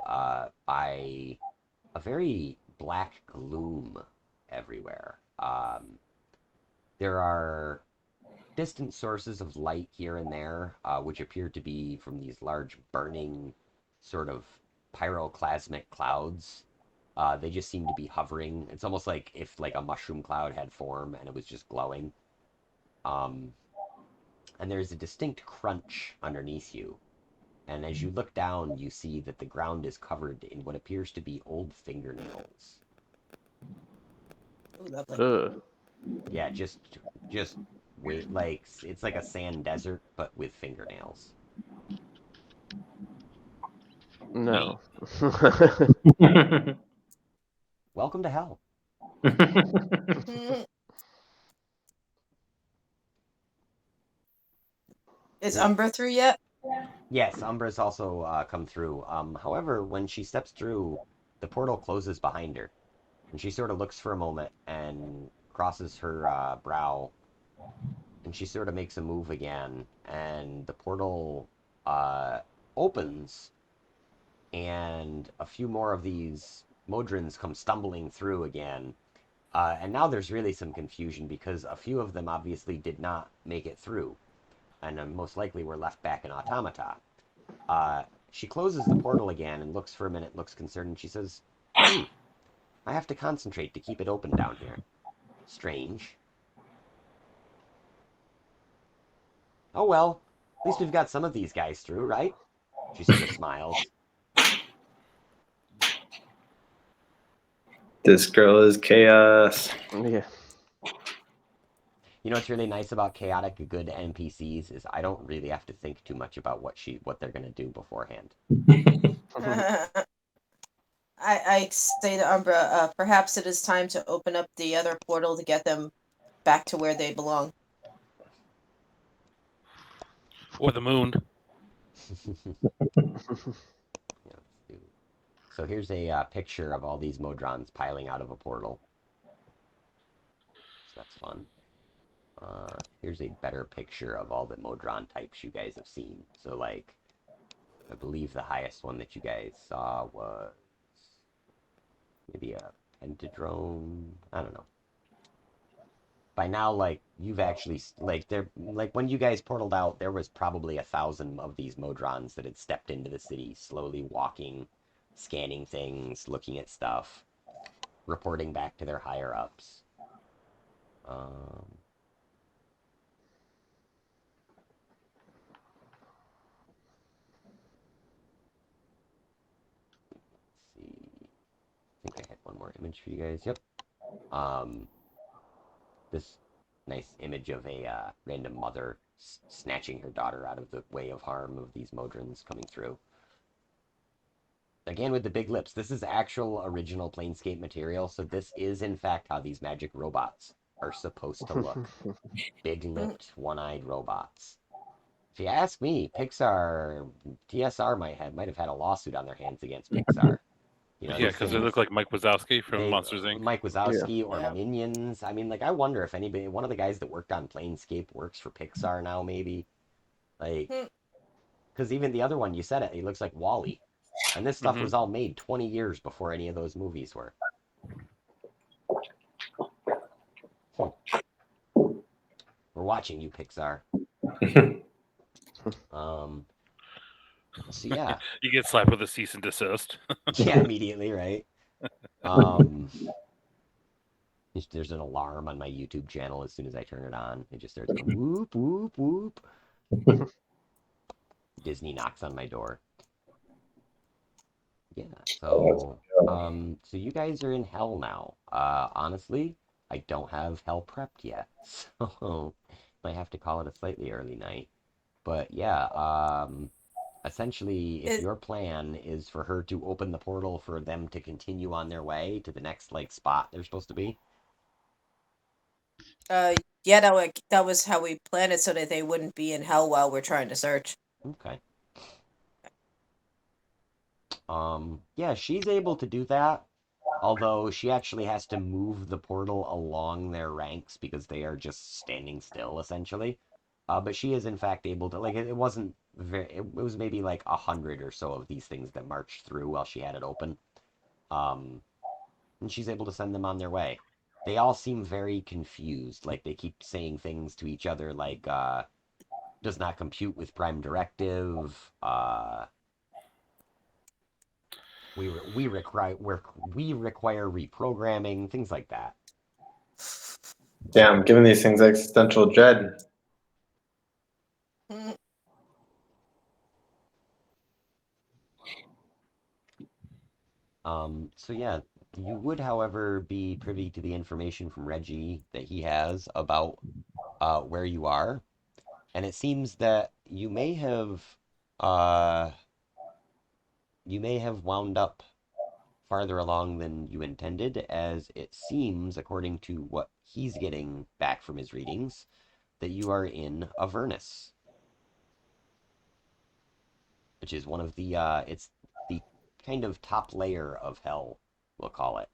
by a very black gloom everywhere. There are distant sources of light here and there, which appear to be from these large burning sort of pyroclasmic clouds. They just seem to be hovering. It's almost like if like a mushroom cloud had form and it was just glowing. And there's a distinct crunch underneath you. And as you look down, you see that the ground is covered in what appears to be old fingernails. Ooh, lovely. Ugh. Yeah, just wait, like it's like a sand desert, but with fingernails. No. Welcome to hell. Is Umbra through yet? Yes, Umbra's also come through. However, when she steps through, the portal closes behind her, and she sort of looks for a moment and crosses her brow, and she sort of makes a move again, and the portal uh, opens, and a few more of these modrons come stumbling through again. And now there's really some confusion because a few of them obviously did not make it through, and most likely were left back in automata. She closes the portal again and looks for a minute, looks concerned, and she says, "Hmm, I have to concentrate to keep it open down here. Strange. Oh well, at least we've got some of these guys through, right?" She sort of smiles. This girl is chaos. Yeah. You know what's really nice about chaotic good NPCs is I don't really have to think too much about what they're gonna do beforehand. I say to Umbra, perhaps it is time to open up the other portal to get them back to where they belong. Or the moon. So here's a picture of all these modrons piling out of a portal. So that's fun. Here's a better picture of all the modron types you guys have seen. So like, I believe the highest one that you guys saw was maybe a pentadrone. I don't know. By now, like you've actually like there like when you guys portaled out, there was probably 1,000 of these modrons that had stepped into the city, slowly walking, scanning things, looking at stuff, reporting back to their higher ups. Um, let's see. I think I had one more image for you guys. Yep. Um, this nice image of a random mother snatching her daughter out of the way of harm of these modrons coming through. Again with the big lips. This is actual original Planescape material, so this is in fact how these magic robots are supposed to look. Big-lipped, one-eyed robots. If you ask me, Pixar, TSR might have had a lawsuit on their hands against Pixar. You know, Yeah, these because they things, look like Mike Wazowski from they Monsters Inc. Mike Wazowski or Yeah. Minions. I mean, like I wonder if anybody, one of the guys that worked on Planescape works for Pixar now, maybe. Like, because even the other one, you said it, he looks like Wally. And this stuff was all made 20 years before any of those movies were. We're watching you, Pixar. So yeah. You get slapped with a cease and desist. Yeah, immediately, right? Um, there's an alarm on my YouTube channel as soon as I turn it on. It just starts going whoop, whoop, whoop. Disney knocks on my door. Yeah, so you guys are in hell now. Honestly, I don't have hell prepped yet, so might have to call it a slightly early night. But yeah, essentially, if It, your plan is for her to open the portal for them to continue on their way to the next like spot they're supposed to be. yeah, that was how we planned it so that they wouldn't be in hell while we're trying to search. Okay. Yeah, she's able to do that, although she actually has to move the portal along their ranks because they are just standing still, essentially. But she is in fact able to, like, it wasn't very, it was maybe like 100 or so of these things that marched through while she had it open. Um, and she's able to send them on their way. They all seem very confused, like they keep saying things to each other like, does not compute with prime directive, we require reprogramming, things like that. Damn, giving these things existential dread. So yeah, you would, however, be privy to the information from Reggie that he has about where you are, and it seems that uh you may have wound up farther along than you intended, as it seems, according to what he's getting back from his readings, that you are in Avernus. which is one of the it's the kind of top layer of hell, we'll call it.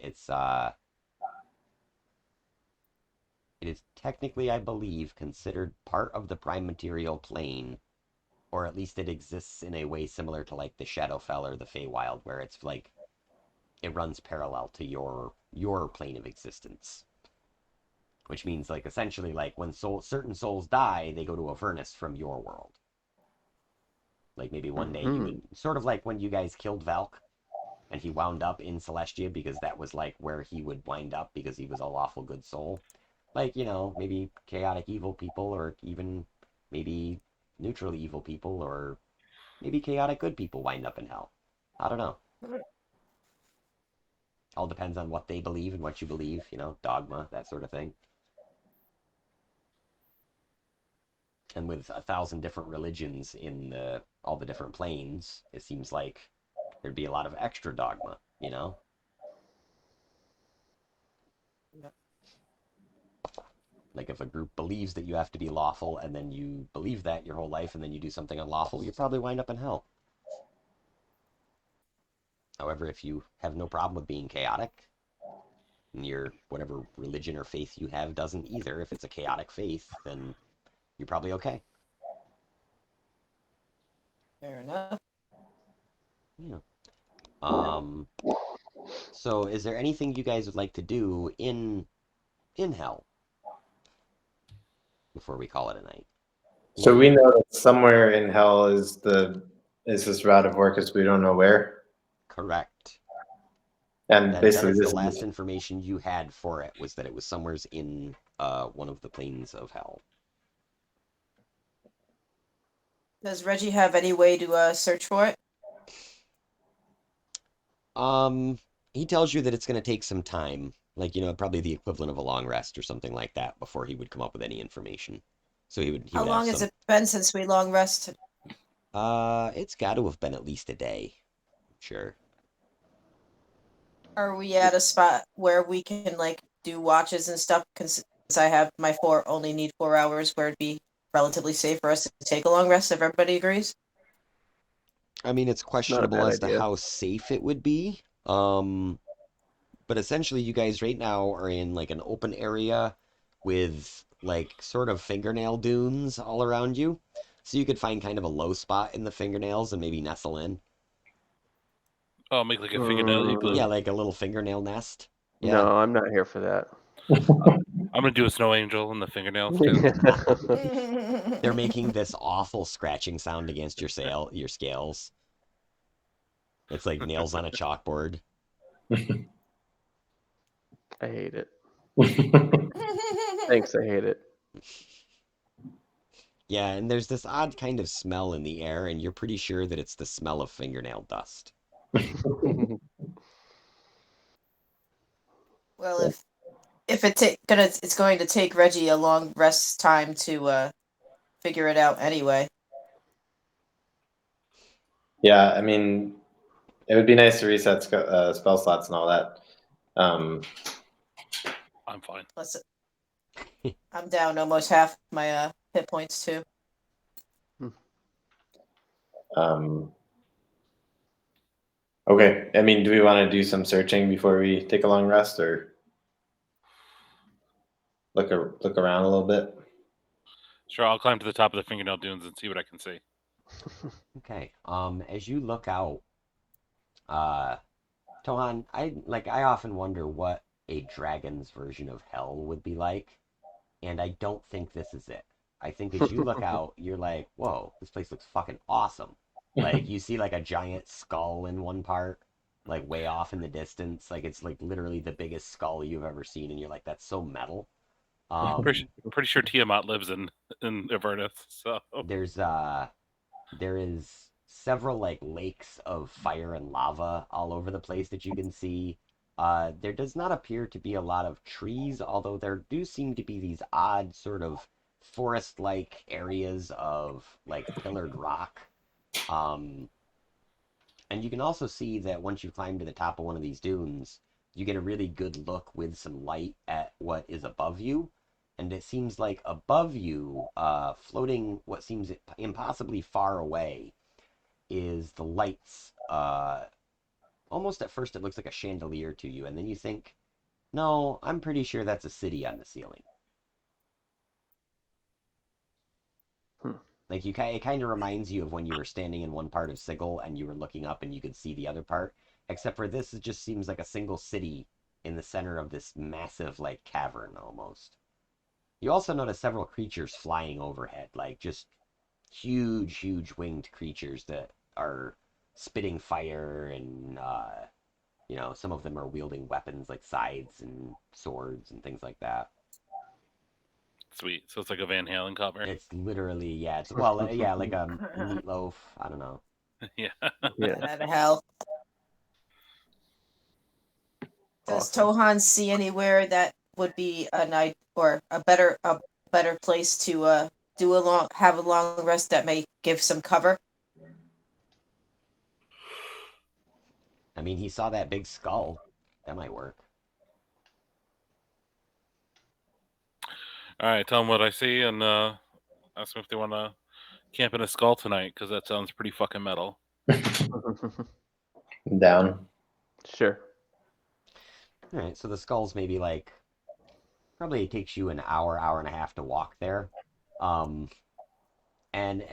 It is technically, I believe, considered part of the prime material plane, or at least it exists in a way similar to like the Shadowfell or the Feywild, where it's like it runs parallel to your plane of existence. Which means like essentially like when certain souls die, they go to a furnace from your world. Like maybe one day you would sort of like when you guys killed Valk and he wound up in Celestia because that was like where he would wind up because he was a lawful good soul. Like, maybe chaotic evil people or even maybe neutral evil people or maybe chaotic good people wind up in hell. I don't know. All depends on what they believe and what you believe, dogma, that sort of thing. And with 1,000 different religions in all the different planes, it seems like there'd be a lot of extra dogma, Yep. Like if a group believes that you have to be lawful and then you believe that your whole life and then you do something unlawful, you probably wind up in hell. However, if you have no problem with being chaotic, and your whatever religion or faith you have doesn't either, if it's a chaotic faith, then you're probably okay. Fair enough. Yeah. So is there anything you guys would like to do in hell before we call it a night? So we know that somewhere in hell is this Rod of Orcus. We don't know where. Correct. And That basically, is this the last information you had for it, was that it was somewheres in one of the planes of hell. Does Reggie have any way to search for it? He tells you that it's going to take some time, like probably the equivalent of a long rest or something like that, before he would come up with any information. So he would. How long has it been since we long rested? It's got to have been at least a day. Sure. Are we at a spot where we can like do watches and stuff? Since I have my only need 4 hours, where it'd be relatively safe for us to take a long rest, if everybody agrees. I mean, it's questionable bad as to idea. how safe it would be. But essentially, you guys right now are in like an open area with like sort of fingernail dunes all around you. So you could find kind of a low spot in the fingernails and maybe nestle in. Oh, make like a fingernail igloo. Yeah, like a little fingernail nest. Yeah. No, I'm not here for that. I'm gonna do a snow angel in the fingernails too. They're making this awful scratching sound against your scales. It's like nails on a chalkboard. I hate it. Thanks, I hate it. Yeah, and there's this odd kind of smell in the air, and you're pretty sure that it's the smell of fingernail dust. Well, if it's going to take Reggie a long rest time to figure it out anyway. Yeah, I mean, it would be nice to reset spell slots and all that. I'm fine. I'm down almost half my hit points too. Okay, I mean, do we want to do some searching before we take a long rest, or look around a little bit? Sure, I'll climb to the top of the fingernail dunes and see what I can see. Okay. As you look out, Tohan, I often wonder what a dragon's version of hell would be like, and I don't think this is it. I think as you look out, you're like, whoa, this place looks fucking awesome. Like you see like a giant skull in one part, like way off in the distance. Like it's like literally the biggest skull you've ever seen, and you're like, that's so metal. Pretty sure Tiamat lives in Avernus, so there is several like lakes of fire and lava all over the place that you can see. There does not appear to be a lot of trees, although there do seem to be these odd sort of forest-like areas of like pillared rock. And you can also see that once you climb to the top of one of these dunes, you get a really good look with some light at what is above you. And it seems like above you, floating what seems impossibly far away, is the lights. Almost at first it looks like a chandelier to you, and then you think, no, I'm pretty sure that's a city on the ceiling. Like it kind of reminds you of when you were standing in one part of Sigil and you were looking up and you could see the other part. Except for this, it just seems like a single city in the center of this massive like cavern almost. You also notice several creatures flying overhead, like just huge winged creatures that are spitting fire and some of them are wielding weapons like scythes and swords and things like that. Sweet. So it's like a Van Halen cover. It's literally, yeah, like a meatloaf. I don't know. Yeah. Yeah. Out of hell. Does Tohan see anywhere that would be a night or a better place to have a long rest that may give some cover? I mean, he saw that big skull. That might work. All right, tell them what I see and ask them if they want to camp in a skull tonight, because that sounds pretty fucking metal. Down. Sure. All right, so the skull's maybe like probably takes you an hour and a half to walk there. And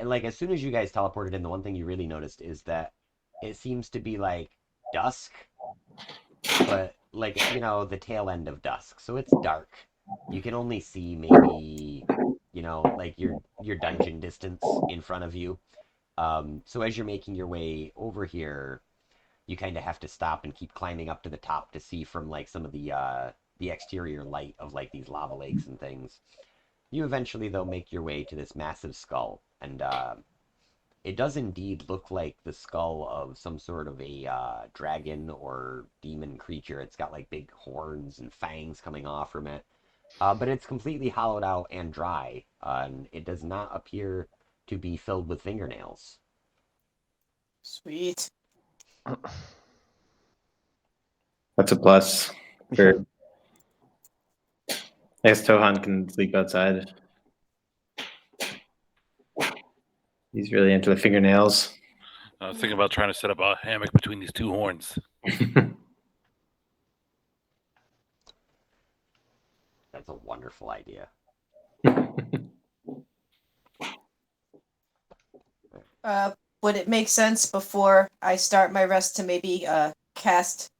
like as soon as you guys teleported in, the one thing you really noticed is that it seems to be like dusk, but like the tail end of dusk. So it's dark. You can only see maybe like your dungeon distance in front of you. So as you're making your way over here, you kind of have to stop and keep climbing up to the top to see from like some of the exterior light of like these lava lakes and things. You eventually though make your way to this massive skull, and it does indeed look like the skull of some sort of a dragon or demon creature. It's got like big horns and fangs coming off from it, but it's completely hollowed out and dry, and it does not appear to be filled with fingernails. Sweet. That's a plus. For I guess Tohan can sleep outside. He's really into the fingernails. I was thinking about trying to set up a hammock between these two horns. That's a wonderful idea. Would it make sense before I start my rest to maybe cast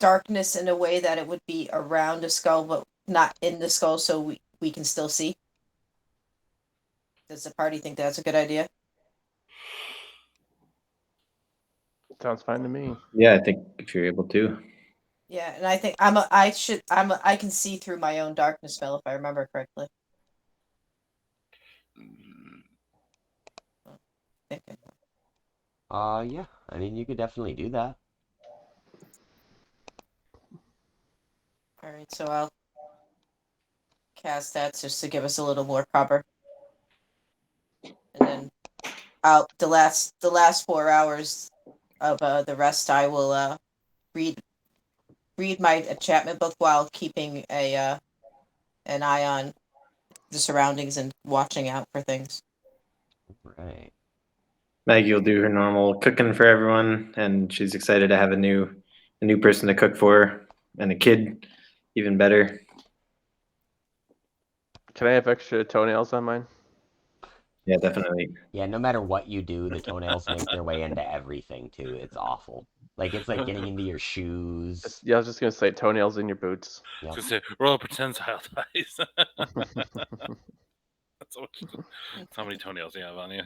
darkness in a way that it would be around a skull but not in the skull, so we can still see? Does the party think that's a good idea? Sounds fine to me. Yeah, I think if you're able to. Yeah, and I think I can see through my own darkness spell if I remember correctly. Yeah. I mean, you could definitely do that. All right, so I'll cast that just to give us a little more cover, and then the last 4 hours of the rest, I will read my enchantment book while keeping an eye on the surroundings and watching out for things. Right. Maggie will do her normal cooking for everyone, and she's excited to have a new person to cook for, and a kid, even better. Can I have extra toenails on mine? Yeah, definitely. Yeah, no matter what you do, the toenails make their way into everything too. It's awful. Like it's like getting into your shoes. Yeah, I was just gonna say toenails in your boots. Yep. Just say, roll pretend child eyes. That's how many toenails you have on you.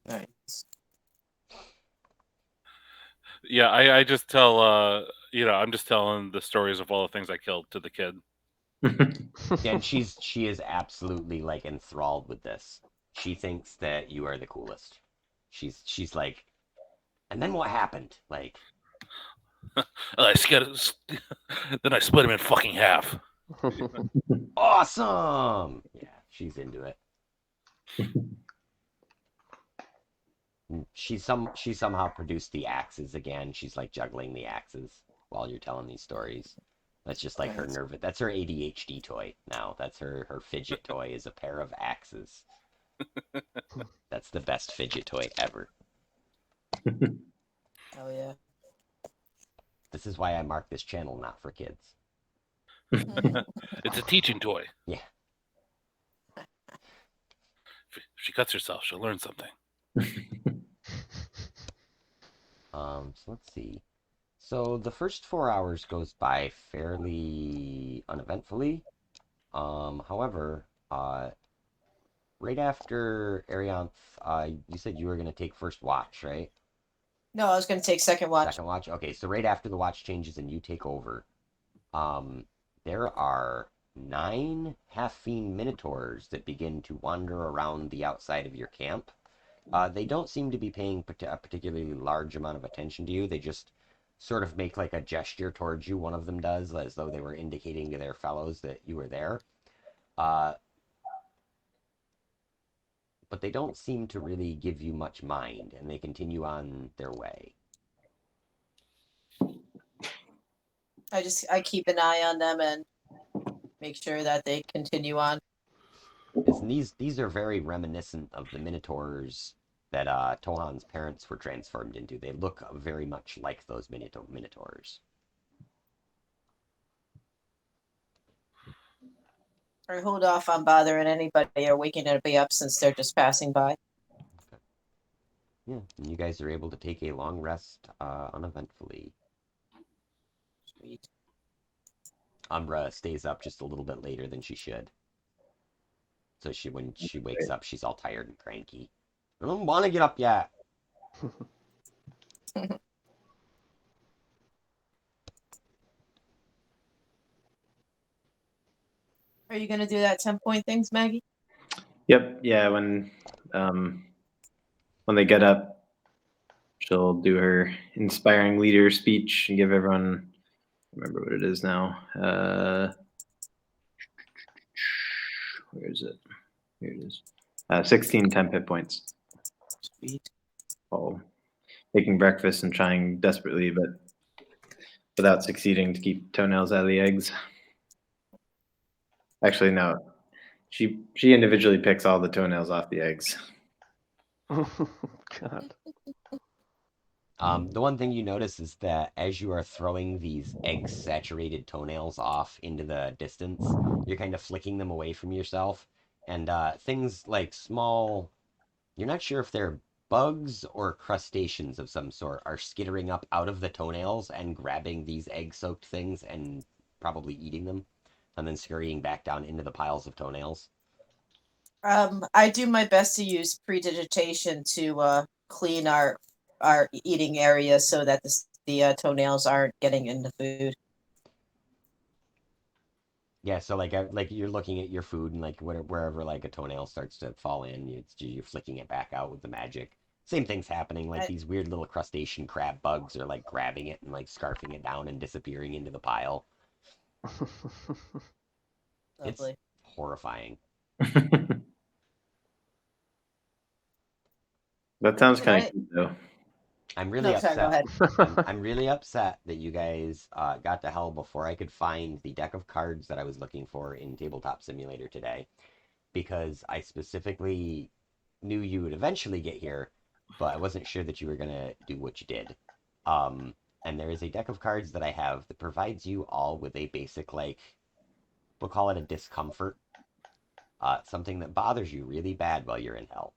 Nice. Yeah, I just tell I'm just telling the stories of all the things I killed to the kid. And she is absolutely like enthralled with this. She thinks that you are the coolest. She's like, and then what happened? Like, then I split him in fucking half. awesome. Yeah, she's into it. She somehow produced the axes again. She's like juggling the axes while you're telling these stories. That's just like her nerve. That's her ADHD toy now. That's her fidget toy is a pair of axes. That's the best fidget toy ever. Oh yeah. This is why I mark this channel not for kids. It's a teaching toy. Yeah. If she cuts herself, she'll learn something. So let's see. So the first 4 hours goes by fairly uneventfully. However, right after Arianth, you said you were gonna take first watch, right? No, I was going to take second watch. Second watch? Okay, so right after the watch changes and you take over, there are 9 half-fiend minotaurs that begin to wander around the outside of your camp. They don't seem to be paying a particularly large amount of attention to you. They just sort of make like a gesture towards you. One of them does, as though they were indicating to their fellows that you were there. But they don't seem to really give you much mind, and they continue on their way. I keep an eye on them and make sure that they continue on. And these are very reminiscent of the minotaurs that Tohan's parents were transformed into. They look very much like those minotaurs. Or hold off on bothering anybody or waking anybody up since they're just passing by. Okay. Yeah, and you guys are able to take a long rest uneventfully. Sweet. Umbra stays up just a little bit later than she should. So when she wakes up, she's all tired and cranky. I don't want to get up yet. Are you going to do that 10-point things, Maggie? Yep. Yeah. When they get up, she'll do her inspiring leader speech and give everyone. Remember what it is now. Where is it? Here it is. 16 10 hit points. Sweet. While making breakfast and trying desperately, but without succeeding to keep toenails out of the eggs. Actually, no. She individually picks all the toenails off the eggs. God. The one thing you notice is that as you are throwing these egg-saturated toenails off into the distance, you're kind of flicking them away from yourself, and things like small, you're not sure if they're bugs or crustaceans of some sort, are skittering up out of the toenails and grabbing these egg-soaked things and probably eating them, and then scurrying back down into the piles of toenails. I do my best to use predigitation to clean our eating area so that the toenails aren't getting in the food. Yeah, so like you're looking at your food and like wherever like a toenail starts to fall in, you're flicking it back out with the magic. Same thing's happening. Like these weird little crustacean crab bugs are like grabbing it and like scarfing it down and disappearing into the pile. It's Lovely. horrifying. That sounds Can kind I- of cute, though. I'm really No, sorry, go upset. ahead. I'm really upset that you guys got to hell before I could find the deck of cards that I was looking for in Tabletop Simulator today, because I specifically knew you would eventually get here, but I wasn't sure that you were gonna do what you did. And there is a deck of cards that I have that provides you all with a basic, like, we'll call it a discomfort, something that bothers you really bad while you're in hell.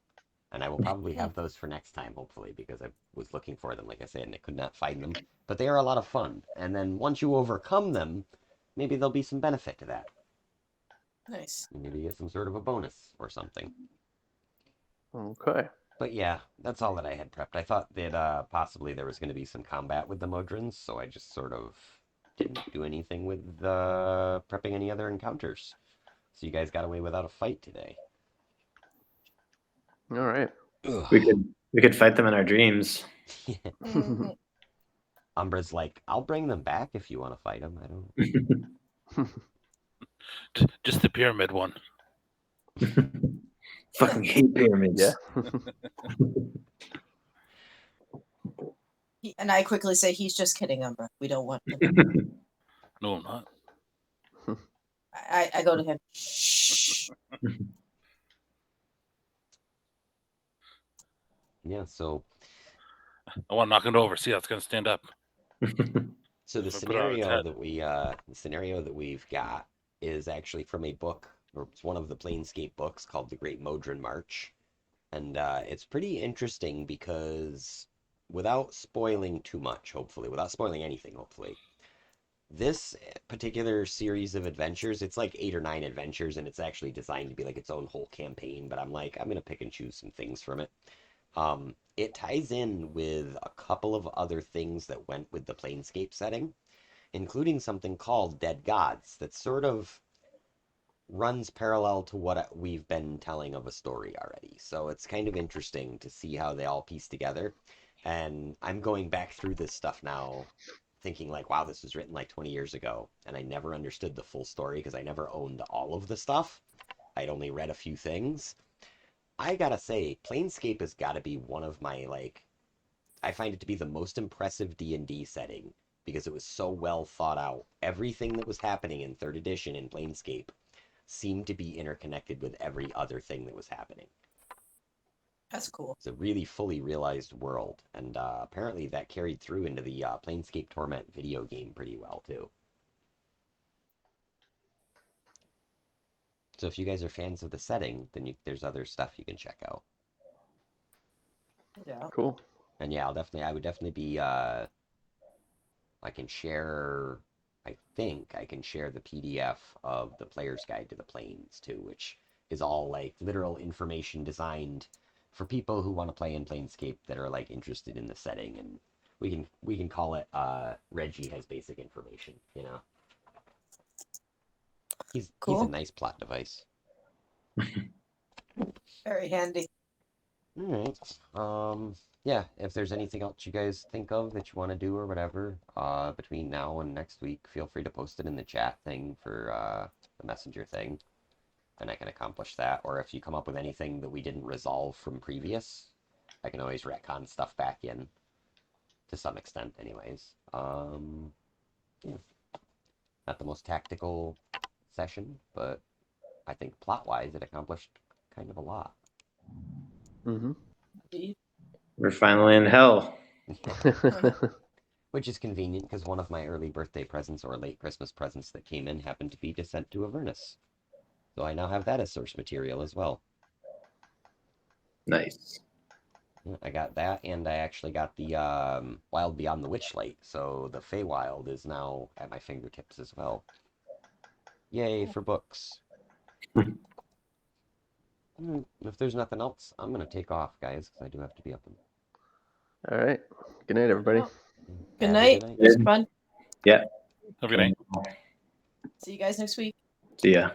And I will probably have those for next time, hopefully, because I was looking for them, like I said, and I could not find them. But they are a lot of fun. And then once you overcome them, maybe there'll be some benefit to that. Nice. Maybe you get some sort of a bonus or something. Okay. But yeah, that's all that I had prepped. I thought that possibly there was going to be some combat with the modrons, so I just sort of didn't do anything with prepping any other encounters. So you guys got away without a fight today. All right. We could fight them in our dreams. Umbra's like, I'll bring them back if you want to fight them. I don't. Just the pyramid one. Fucking hate pyramids. Yeah. And I quickly say, he's just kidding, Umbra. We don't want him. No, I'm not. I go to him. Shh. Yeah, so I want to knock it over. See how it's going to stand up. so the If I put it on its scenario head. that we've got is actually from a book, or it's one of the Planescape books called The Great Modron March. And it's pretty interesting because without spoiling too much, hopefully, without spoiling anything, hopefully, this particular series of adventures, it's like 8 or 9 adventures, and it's actually designed to be like its own whole campaign, but I'm gonna pick and choose some things from it. It ties in with a couple of other things that went with the Planescape setting, including something called Dead Gods that sort of runs parallel to what we've been telling of a story already. So it's kind of interesting to see how they all piece together. And I'm going back through this stuff now, thinking like, wow, this was written like 20 years ago. And I never understood the full story because I never owned all of the stuff. I'd only read a few things. I gotta say, Planescape has got to be one of my like, I find it to be the most impressive D&D setting because it was so well thought out. Everything that was happening in 3rd edition in Planescape seemed to be interconnected with every other thing that was happening. That's cool. It's a really fully realized world, and apparently that carried through into the Planescape Torment video game pretty well too. So if you guys are fans of the setting, then there's other stuff you can check out. Yeah. Cool. And yeah, I would definitely be. I can share. I think I can share the PDF of the Player's Guide to the Planes too, which is all like literal information designed for people who want to play in Planescape that are like interested in the setting, and we can call it Reggie has basic information, you know. He's a Cool. nice plot device. Very handy. All right. Yeah, if there's anything else you guys think of that you want to do or whatever, between now and next week, feel free to post it in the chat thing for the messenger thing, and I can accomplish that. Or if you come up with anything that we didn't resolve from previous, I can always retcon stuff back in to some extent, anyways. Yeah, not the most tactical session, but I think plot-wise it accomplished kind of a lot. Mm-hmm. We're finally in hell. Which is convenient because one of my early birthday presents or late Christmas presents that came in happened to be Descent to Avernus. So I now have that as source material as well. Nice. I got that, and I actually got the Wild Beyond the Witchlight, so the Feywild is now at my fingertips as well. Yay for books. If there's nothing else, I'm going to take off, guys, because I do have to be up. All right. Good night, everybody. Good night. It was fun. Yeah. Have a good night. See you guys next week. See ya.